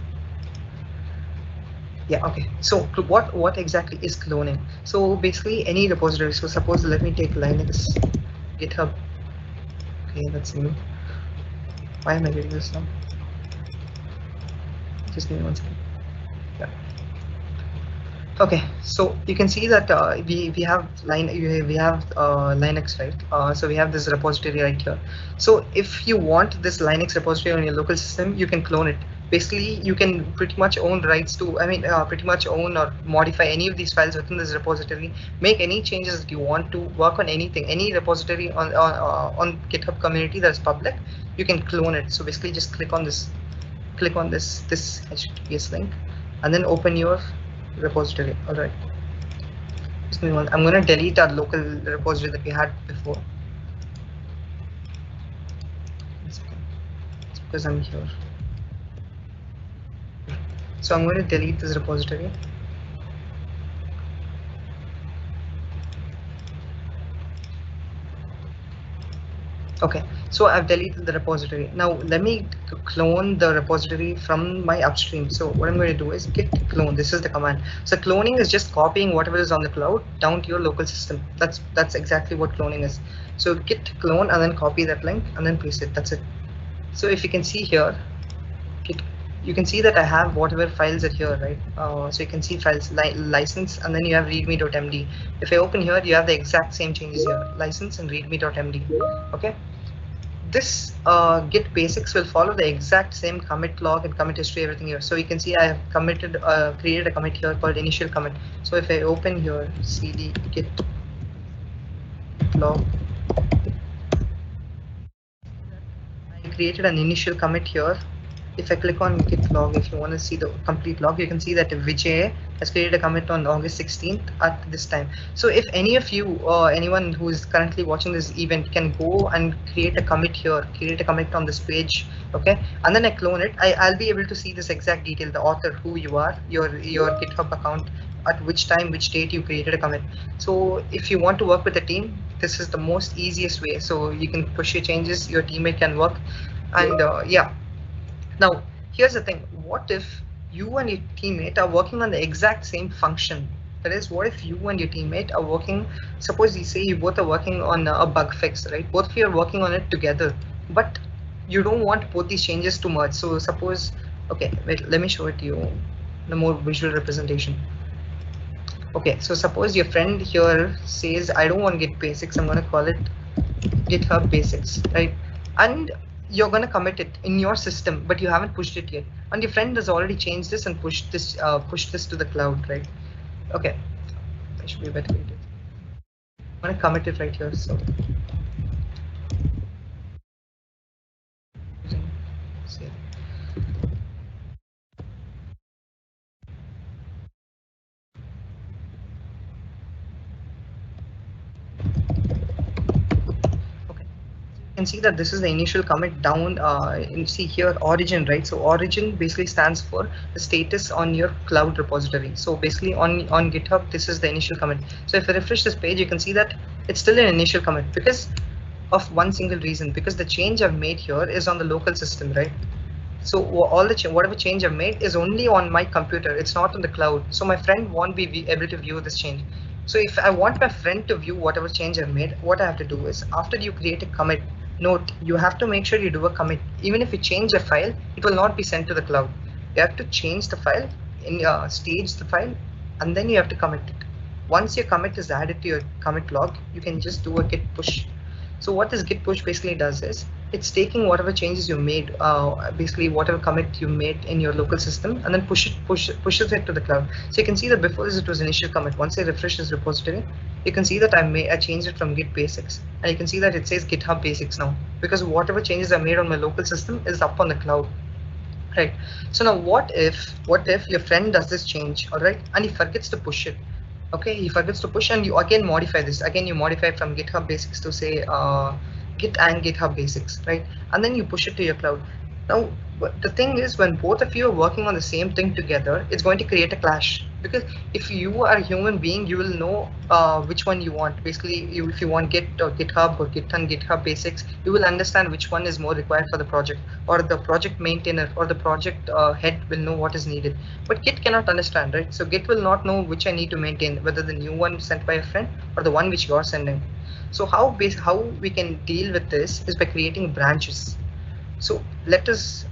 Yeah, okay. So what exactly is cloning? So basically any repository. So suppose, let me take Linux GitHub. Okay, that's new. Why am I doing this now? Just give me 1 second. Yeah. Okay, so you can see that we have Linux, right? So we have this repository right here. So if you want this Linux repository on your local system, you can clone it. Basically, you can pretty much own rights to, pretty much own or modify any of these files within this repository, make any changes that you want to, work on anything, any repository on GitHub community that's public, you can clone it. So basically just click on this HTTPS link and then open your repository. All right, just give me one. I'm going to delete our local repository that we had before. 1 second. It's because I'm here. So I'm going to delete this repository. Okay, so I've deleted the repository. Now let me clone the repository from my upstream. So what I'm going to do is git clone. This is the command. So cloning is just copying whatever is on the cloud down to your local system. That's exactly what cloning is. So git clone and then copy that link and then paste it. That's it. So if you can see here, you can see that I have whatever files are here, right? So you can see files license, and then you have readme.md. If I open here, you have the exact same changes here, license and readme.md. Okay. This Git basics will follow the exact same commit log and commit history, everything here. So you can see I have created a commit here called initial commit. So if I open here cd git log, I created an initial commit here. If I click on git log, if you want to see the complete log, you can see that Vijay has created a commit on August 16th at this time. So if any of you or anyone who is currently watching this event can go and create a commit here, create a commit on this page, okay, and then I clone it, I'll be able to see this exact detail, the author, who you are, your GitHub account, at which time, which date you created a commit. So if you want to work with a team, this is the most easiest way. So you can push your changes, your teammate can work, and yeah. Now, here's the thing. What if you and your teammate are working on the exact same function? That is, what if you and your teammate are working, suppose you say you both are working on a bug fix, right? Both of you are working on it together, but you don't want both these changes to merge. So suppose, okay, wait, let me show it to you, the more visual representation. Okay, so suppose your friend here says, I don't want Git basics, I'm going to call it GitHub basics, right? And you're going to commit it in your system, but you haven't pushed it yet. And your friend has already changed this and pushed this to the cloud, right? Okay, that should be a better way to do it. I'm going to commit it right here. So, you can see that this is the initial commit down. You see here origin, right? So origin basically stands for the status on your cloud repository. So basically on GitHub, this is the initial commit. So if I refresh this page, you can see that it's still an initial commit because of one single reason, because the change I've made here is on the local system, right? So all the whatever change I've made is only on my computer. It's not on the cloud. So my friend won't be able to view this change. So if I want my friend to view whatever change I've made, what I have to do is after you create a commit, note, you have to make sure you do a commit. Even if you change a file, it will not be sent to the cloud. You have to change the file, stage the file, and then you have to commit it. Once your commit is added to your commit log, you can just do a git push. So what this git push basically does is it's taking whatever changes you made, basically whatever commit you made in your local system, and then pushes it to the cloud. So you can see that before this it was initial commit. Once I refresh this repository, you can see that I changed it from Git basics, and you can see that it says GitHub basics now because whatever changes I made on my local system is up on the cloud. Right. So now what if your friend does this change, all right, and he forgets to push it? Okay, he forgets to push, and you again modify this. Again, you modify from GitHub basics to say Git and GitHub basics, right? And then you push it to your cloud. Now, the thing is, when both of you are working on the same thing together, it's going to create a clash. Because if you are a human being, you will know which one you want. Basically, if you want Git or GitHub or Git and GitHub basics, you will understand which one is more required for the project, or the project maintainer or the project head will know what is needed. But Git cannot understand, right? So Git will not know which I need to maintain, whether the new one sent by a friend or the one which you are sending. So how we can deal with this is by creating branches. So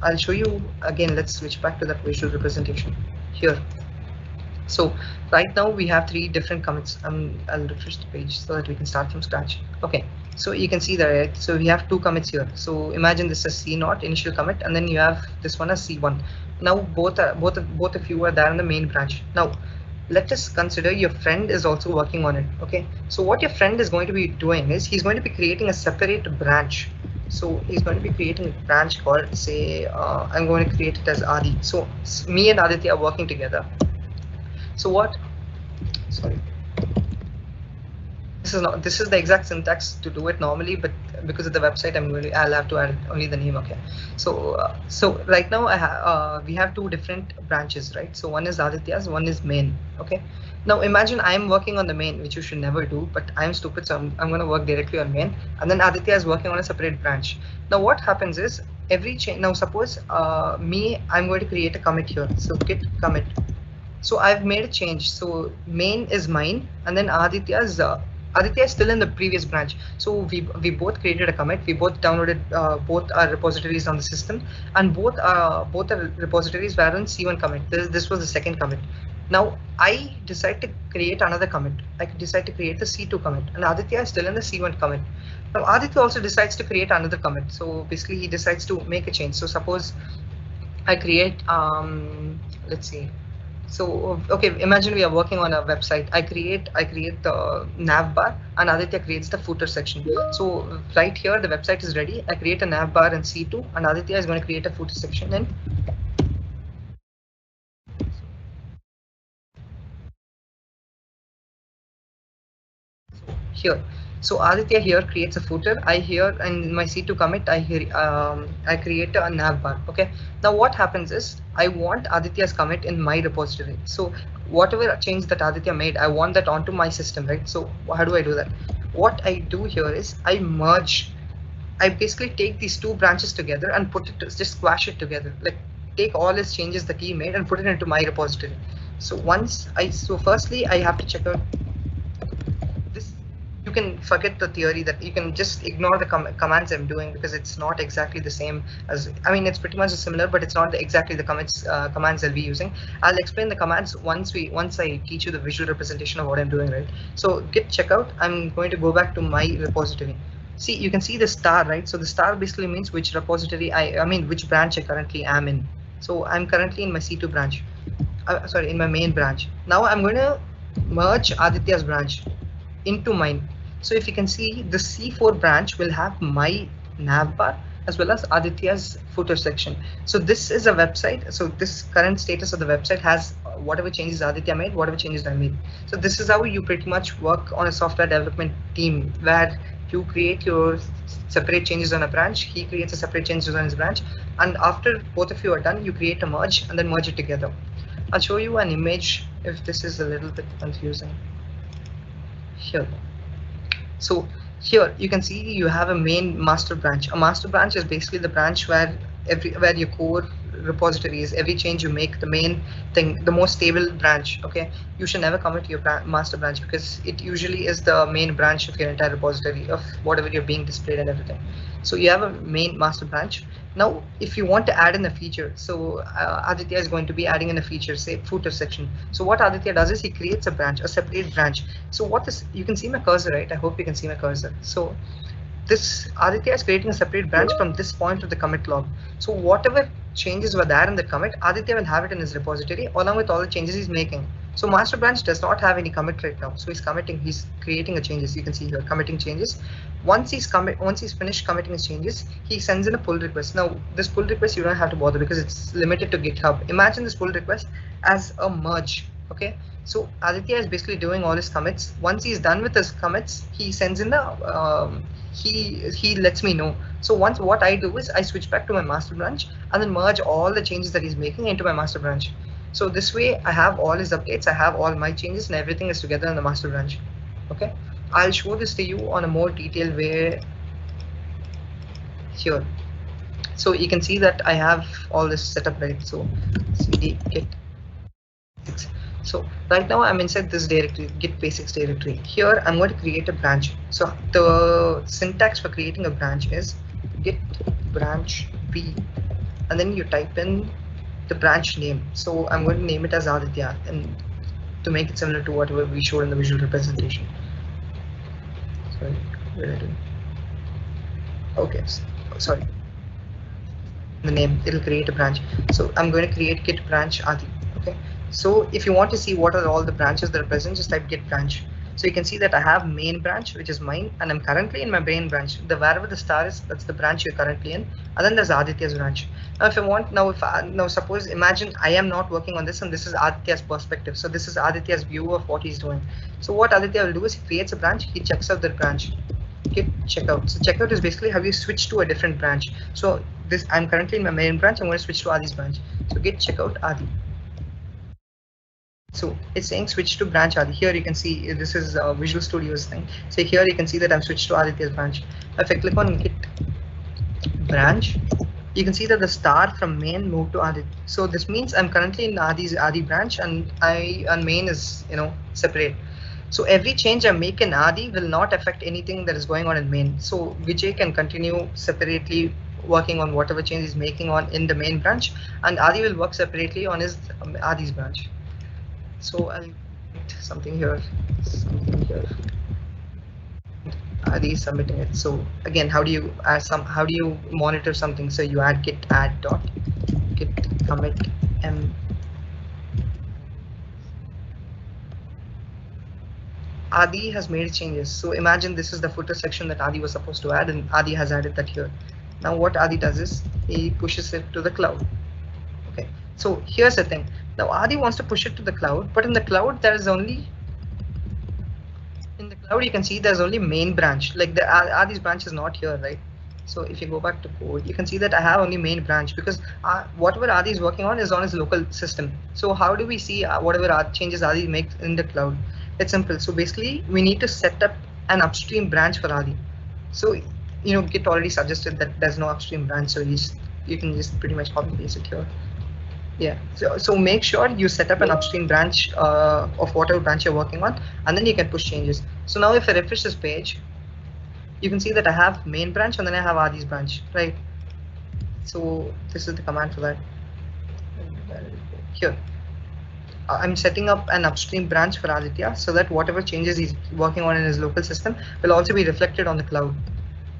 I'll show you again. Let's switch back to that visual representation here. So right now we have 3 different commits. I'll refresh the page so that we can start from scratch. Okay, so you can see that, right? So we have 2 commits here. So imagine this as C0 initial commit, and then you have this one as C1. Now both of you are there in the main branch. Now let us consider your friend is also working on it. Okay, so what your friend is going to be doing is he's going to be creating a separate branch. So he's going to be creating a branch called, say, I'm going to create it as Adi. So me and Aditya are working together. So what? Sorry. This is the exact syntax to do it normally, but because of the website, I'll have to add only the name. Okay. So right now we have two different branches, right? So one is Aditya's, one is main. Okay. Now imagine I'm working on the main, which you should never do, but I'm stupid, so I'm going to work directly on main, and then Aditya is working on a separate branch. Now what happens is every change. Now suppose I'm going to create a commit here. So git commit. So I've made a change. So main is mine, and then Aditya is still in the previous branch. So we both created a commit. We both downloaded both our repositories on the system, and both our repositories were in C1 commit. This was the second commit. Now I decide to create another commit. I decide to create the C2 commit, and Aditya is still in the C1 commit. Now Aditya also decides to create another commit. So basically he decides to make a change. So suppose I create let's see. So okay, imagine we are working on a website. I create the nav bar, and Aditya creates the footer section. So right here the website is ready. I create a nav bar in C2, and Aditya is going to create a footer section in here. So Aditya here creates a footer. I here in my C2 commit I create a nav bar. Okay. Now what happens is I want Aditya's commit in my repository. So whatever change that Aditya made, I want that onto my system, right? So how do I do that? What I do here is I merge. I basically take these two branches together and just squash it together. Like take all his changes that he made and put it into my repository. So firstly I have to check out this. You can forget the theory that you can just ignore the commands I'm doing, because it's not exactly the same as, I mean, it's pretty much similar, but it's not exactly the commands I'll be using. I'll explain the commands once I teach you the visual representation of what I'm doing, right? So git checkout, I'm going to go back to my repository. See, you can see the star, right? So the star basically means which repository I mean which branch I currently am in. So I'm currently in my C2 branch, sorry, in my main branch. Now I'm going to merge Aditya's branch into mine. So if you can see, the C4 branch will have my nav bar as well as Aditya's footer section. So this is a website. So this current status of the website has whatever changes Aditya made, whatever changes I made. So this is how you pretty much work on a software development team, where you create your separate changes on a branch, he creates a separate changes on his branch, and after both of you are done, you create a merge and then merge it together. I'll show you an image if this is a little bit confusing. Here. So here you can see you have a main master branch. A master branch is basically the branch where your core repository is. Every change you make, the main thing, the most stable branch. Okay, you should never commit your master branch, because it usually is the main branch of your entire repository of whatever you're being displayed and everything. So you have a main master branch. Now if you want to add in a feature, so Aditya is going to be adding in a feature, say footer section. So what Aditya does is he creates a branch, a separate branch. So what is, you can see my cursor, right? I hope you can see my cursor. So this Aditya is creating a separate branch from this point of the commit log. So whatever changes were there in the commit, Aditya will have it in his repository along with all the changes he's making. So master branch does not have any commit right now. So he's creating a changes. You can see here committing changes. Once he's finished committing his changes, he sends in a pull request. Now this pull request you don't have to bother, because it's limited to GitHub. Imagine this pull request as a merge. Okay, so Aditya is basically doing all his commits. Once he's done with his commits, he sends in the he lets me know. So once what I do is I switch back to my master branch and then merge all the changes that he's making into my master branch. So this way I have all his updates, I have all my changes, and everything is together in the master branch. Okay, I'll show this to you on a more detailed way here. So you can see that I have all this set up, right? So cd git. So right now I'm inside this directory, git basics directory. Here I'm going to create a branch. So the syntax for creating a branch is git branch b, and then you type in the branch name. So I'm going to name it as Aditya, and to make it similar to whatever we showed in the visual representation. Sorry, where did I do? Okay, sorry. The name, it'll create a branch. So I'm going to create git branch Adi. Okay. So if you want to see what are all the branches that are present, just type git branch. So you can see that I have main branch, which is mine, and I'm currently in my main branch. Wherever the star is, that's the branch you're currently in. And then there's Aditya's branch. Now if I want, now suppose, imagine I am not working on this and this is Aditya's perspective. So this is Aditya's view of what he's doing. So what Aditya will do is he creates a branch, he checks out the branch. git checkout. So checkout is basically how you switch to a different branch. So this, I'm currently in my main branch, I'm going to switch to Adi's branch. So git checkout Adi. So it's saying switch to branch Adi. Here you can see this is Visual Studio's thing. So here you can see that I'm switched to Aditya's branch. If I click on git branch, you can see that the star from main moved to Adi. So this means I'm currently in Adi branch, and main is separate. So every change I make in Adi will not affect anything that is going on in main. So Vijay can continue separately working on whatever change he's making on in the main branch, and Adi will work separately on his Adi's branch. So I'll get something here. Adi is submitting it. So again, how do you monitor something? So you add git add dot git commit m. Adi has made changes. So imagine this is the footer section that Adi was supposed to add, and Adi has added that here. Now what Adi does is he pushes it to the cloud. Okay, so here's the thing. Now Adi wants to push it to the cloud, but in the cloud there is only, in the cloud you can see there's only main branch. Like the Adi's branch is not here, right? So if you go back to code, you can see that I have only main branch, because whatever Adi is working on is on his local system. So how do we see whatever changes Adi makes in the cloud? It's simple. So basically we need to set up an upstream branch for Adi. So Git already suggested that there's no upstream branch, so you can just pretty much copy paste it here. Yeah, so make sure you set up an upstream branch of whatever branch you're working on, and then you can push changes. So now if I refresh this page, you can see that I have main branch and then I have Adi's branch, right? So this is the command for that. Here, I'm setting up an upstream branch for Aditya, so that whatever changes he's working on in his local system will also be reflected on the cloud.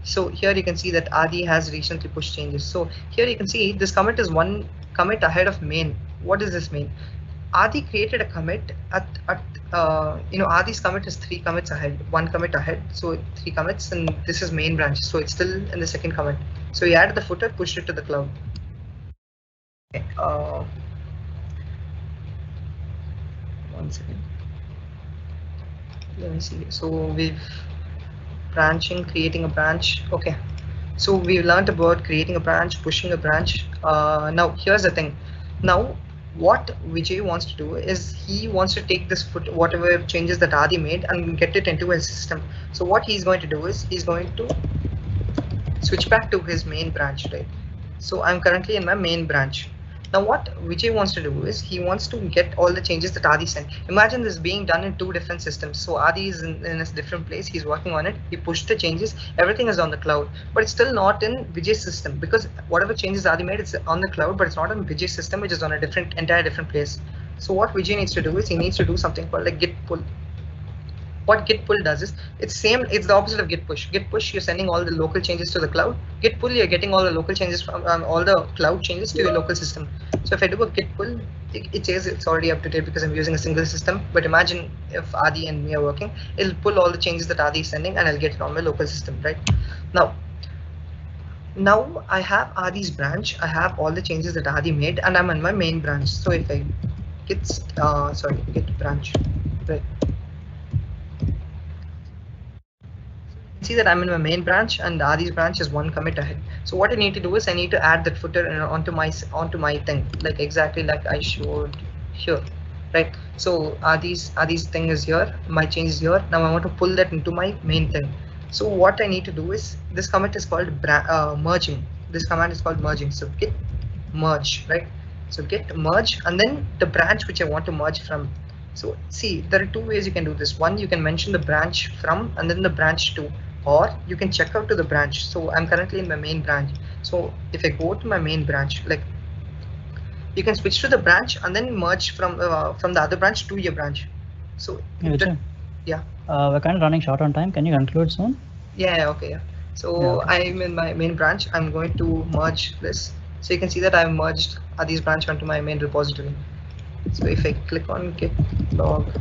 So here you can see that Adi has recently pushed changes. So here you can see this commit is one commit ahead of main. What does this mean? Adi created a commit at Adi's commit is 3 commits ahead, 1 commit ahead, so 3 commits, and this is main branch, so it's still in the second commit. So he added the footer, pushed it to the cloud. Okay, 1 second. Let me see. So we've branching, creating a branch. Okay, so we learned about creating a branch, pushing a branch. Now here's the thing. Now what Vijay wants to do is he wants to take this whatever changes that Adi made and get it into his system. So what he's going to do is he's going to switch back to his main branch, right? So I'm currently in my main branch. Now what Vijay wants to do is he wants to get all the changes that Adi sent. Imagine this being done in 2 different systems. So Adi is in a different place, he's working on it, he pushed the changes, everything is on the cloud, but it's still not in Vijay's system, because whatever changes Adi made, it's on the cloud, but it's not on Vijay's system, which is on a entire different place. So what Vijay needs to do is he needs to do something called like git pull. What git pull does is it's the opposite of git push. Git push, you're sending all the local changes to the cloud. Git pull, you're getting all the local changes from all the cloud changes to your local system. So if I do a git pull, it says it's already up to date because I'm using a single system. But imagine if Adi and me are working, it'll pull all the changes that Adi is sending and I'll get it on my local system, right? Now I have Adi's branch, I have all the changes that Adi made, and I'm on my main branch. So if I git branch, right? See that I'm in my main branch and Adi's branch is 1 commit ahead. So what I need to do is I need to add that footer onto my thing, like exactly like I showed here, right? So Adi's thing is here, my change is here. Now I want to pull that into my main thing. So what I need to do is this commit is called merging. This command is called merging. So git merge, right? So git merge, and then the branch which I want to merge from. So see, there are 2 ways you can do this. One, you can mention the branch from and then the branch to, or you can check out to the branch. So I'm currently in my main branch. So if I go to my main branch, like you can switch to the branch and then merge from the other branch to your branch. So yeah. We're kind of running short on time. Can you conclude soon? Yeah. Okay. Yeah. So yeah, okay. I'm in my main branch. I'm going to merge this. So you can see that I've merged Adi's branch onto my main repository. So if I click on git log,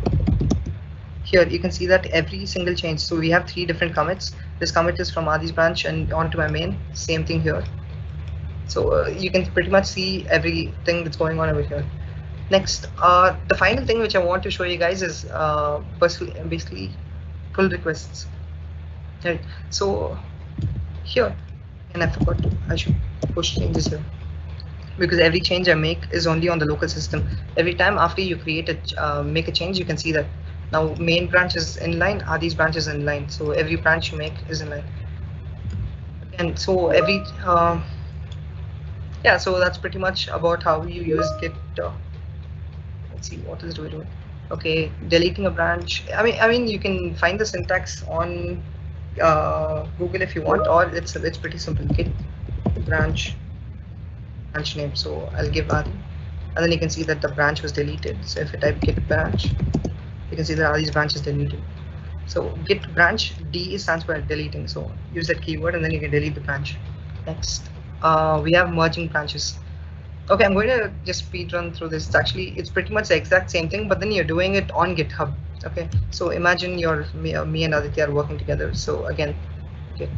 here you can see that every single change. So we have 3 different commits. This commit is from Adi's branch and onto my main. Same thing here. So you can pretty much see everything that's going on over here. Next, the final thing which I want to show you guys is basically pull requests. Right. So here, and I forgot to, I should push changes here, because every change I make is only on the local system. Every time after you create a make a change, you can see that now main branch is inline, are these branches inline. So every branch you make is inline. And so every yeah, so that's pretty much about how you use Git. Let's see, what is doing. Okay, deleting a branch. I mean, you can find the syntax on Google if you want, or it's pretty simple. Git branch name. So I'll give Adi, and then you can see that the branch was deleted. So if I type git branch, you can see that all these branches deleted. So git branch D stands for deleting. So use that keyword, and then you can delete the branch. Next, we have merging branches. Okay, I'm going to just speed run through this. It's pretty much the exact same thing, but then you're doing it on GitHub. Okay, so imagine me and Aditya are working together. So again, Git.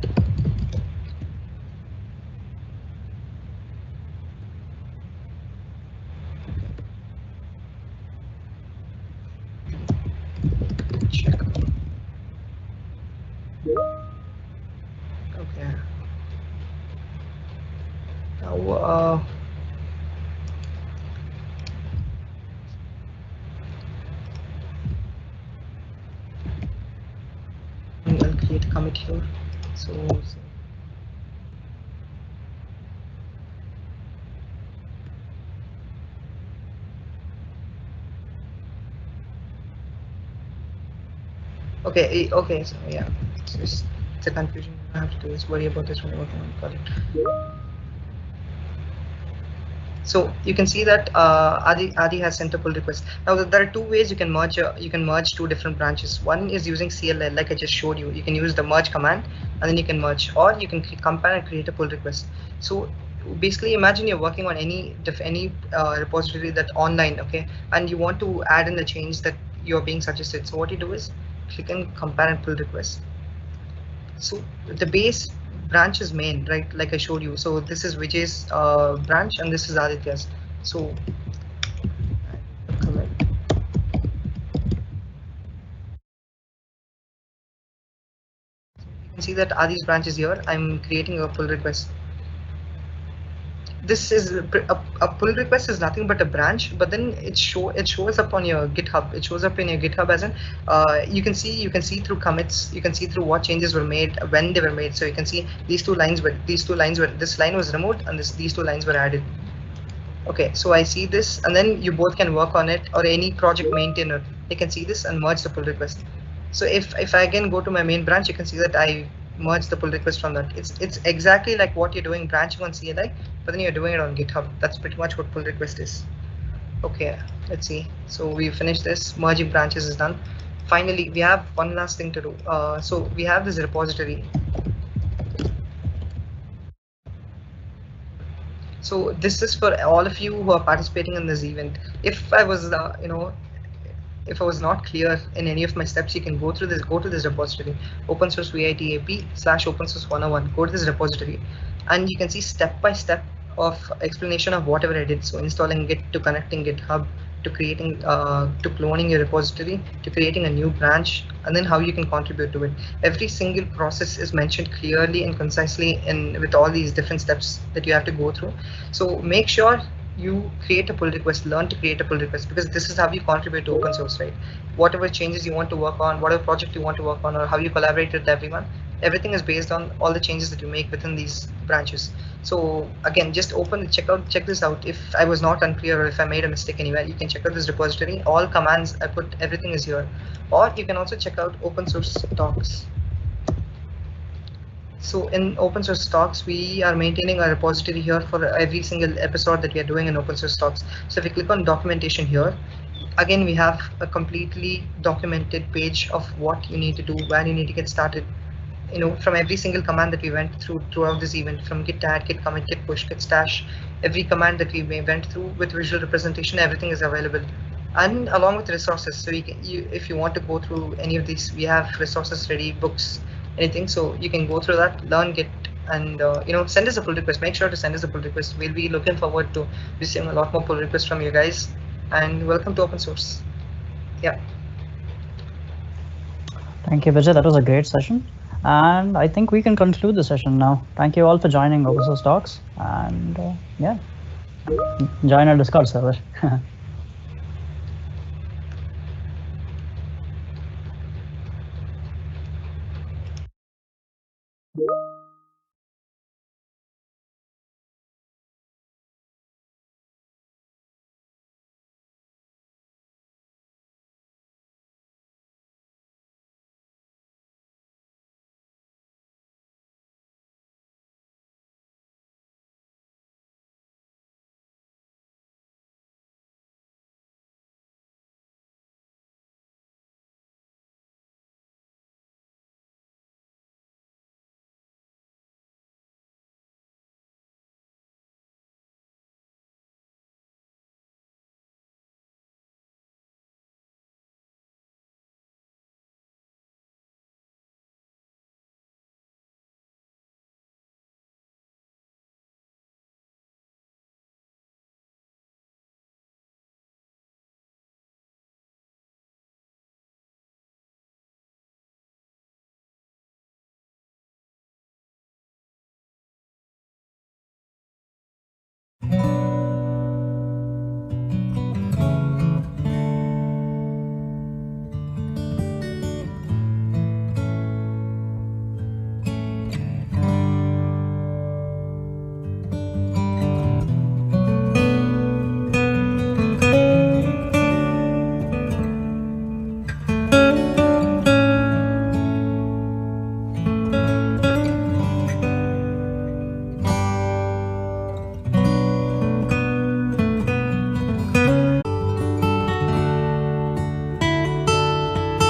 Check. Okay. Now, I'll create a commit here. So okay, so yeah, it's a confusion. I have to do is worry about this when you're working on the project. So you can see that Adi has sent a pull request. Now there are two ways you can merge two different branches. One is using CLL, like I just showed you. You can use the merge command, and then you can merge, or you can compare and create a pull request. So basically, imagine you're working on any repository that online, okay, and you want to add in the change that you're being suggested. So what you do is click and compare and pull request. So the base branch is main, right? Like I showed you. So this is Vijay's branch, and this is Aditya's. So you can see that Adi's branch is here. I'm creating a pull request. This is a pull request is nothing but a branch, but then it shows up on your GitHub. It shows up in your GitHub as in you can see through commits. You can see through what changes were made, when they were made. So you can see this line was removed, and these two lines were added. Okay, so I see this, and then you both can work on it, or any project maintainer, they can see this and merge the pull request. So if I again go to my main branch, you can see that I merge the pull request from that. It's exactly like what you're doing branching on CLI, but then you're doing it on GitHub. That's pretty much what pull request is. Okay, let's see. So we finished this. Merging branches is done. Finally, we have one last thing to do. So we have this repository. So this is for all of you who are participating in this event. If I was, if I was not clear in any of my steps, you can go to this repository, open source VITAP/open source 101. Go to this repository, and you can see step by step of explanation of whatever I did. So installing Git, to connecting GitHub, to creating, to cloning your repository, to creating a new branch, and then how you can contribute to it. Every single process is mentioned clearly and concisely with all these different steps that you have to go through. So make sure you create a pull request, learn to create a pull request, because this is how you contribute to open source, right? Whatever changes you want to work on, whatever project you want to work on, or how you collaborate with everyone, everything is based on all the changes that you make within these branches. So again, just check this out. If I was not unclear, or if I made a mistake anywhere, you can check out this repository. All commands I put, everything is here. Or you can also check out open source talks. So in open source talks, we are maintaining a repository here for every single episode that we are doing in open source talks. So if we click on documentation here, again, we have a completely documented page of what you need to do, where you need to get started. From every single command that we went throughout this event, from git add, git commit, git push, git stash, every command that we went through with visual representation, everything is available. And along with resources, so if you want to go through any of these, we have resources ready, books, anything. So you can go through that, learn Git, and send us a pull request. Make sure to send us a pull request. We'll be looking forward to receiving a lot more pull requests from you guys. And welcome to open source. Yeah. Thank you, Vijay. That was a great session. And I think we can conclude the session now. Thank you all for joining Open Source Talks, and yeah, join our Discord server.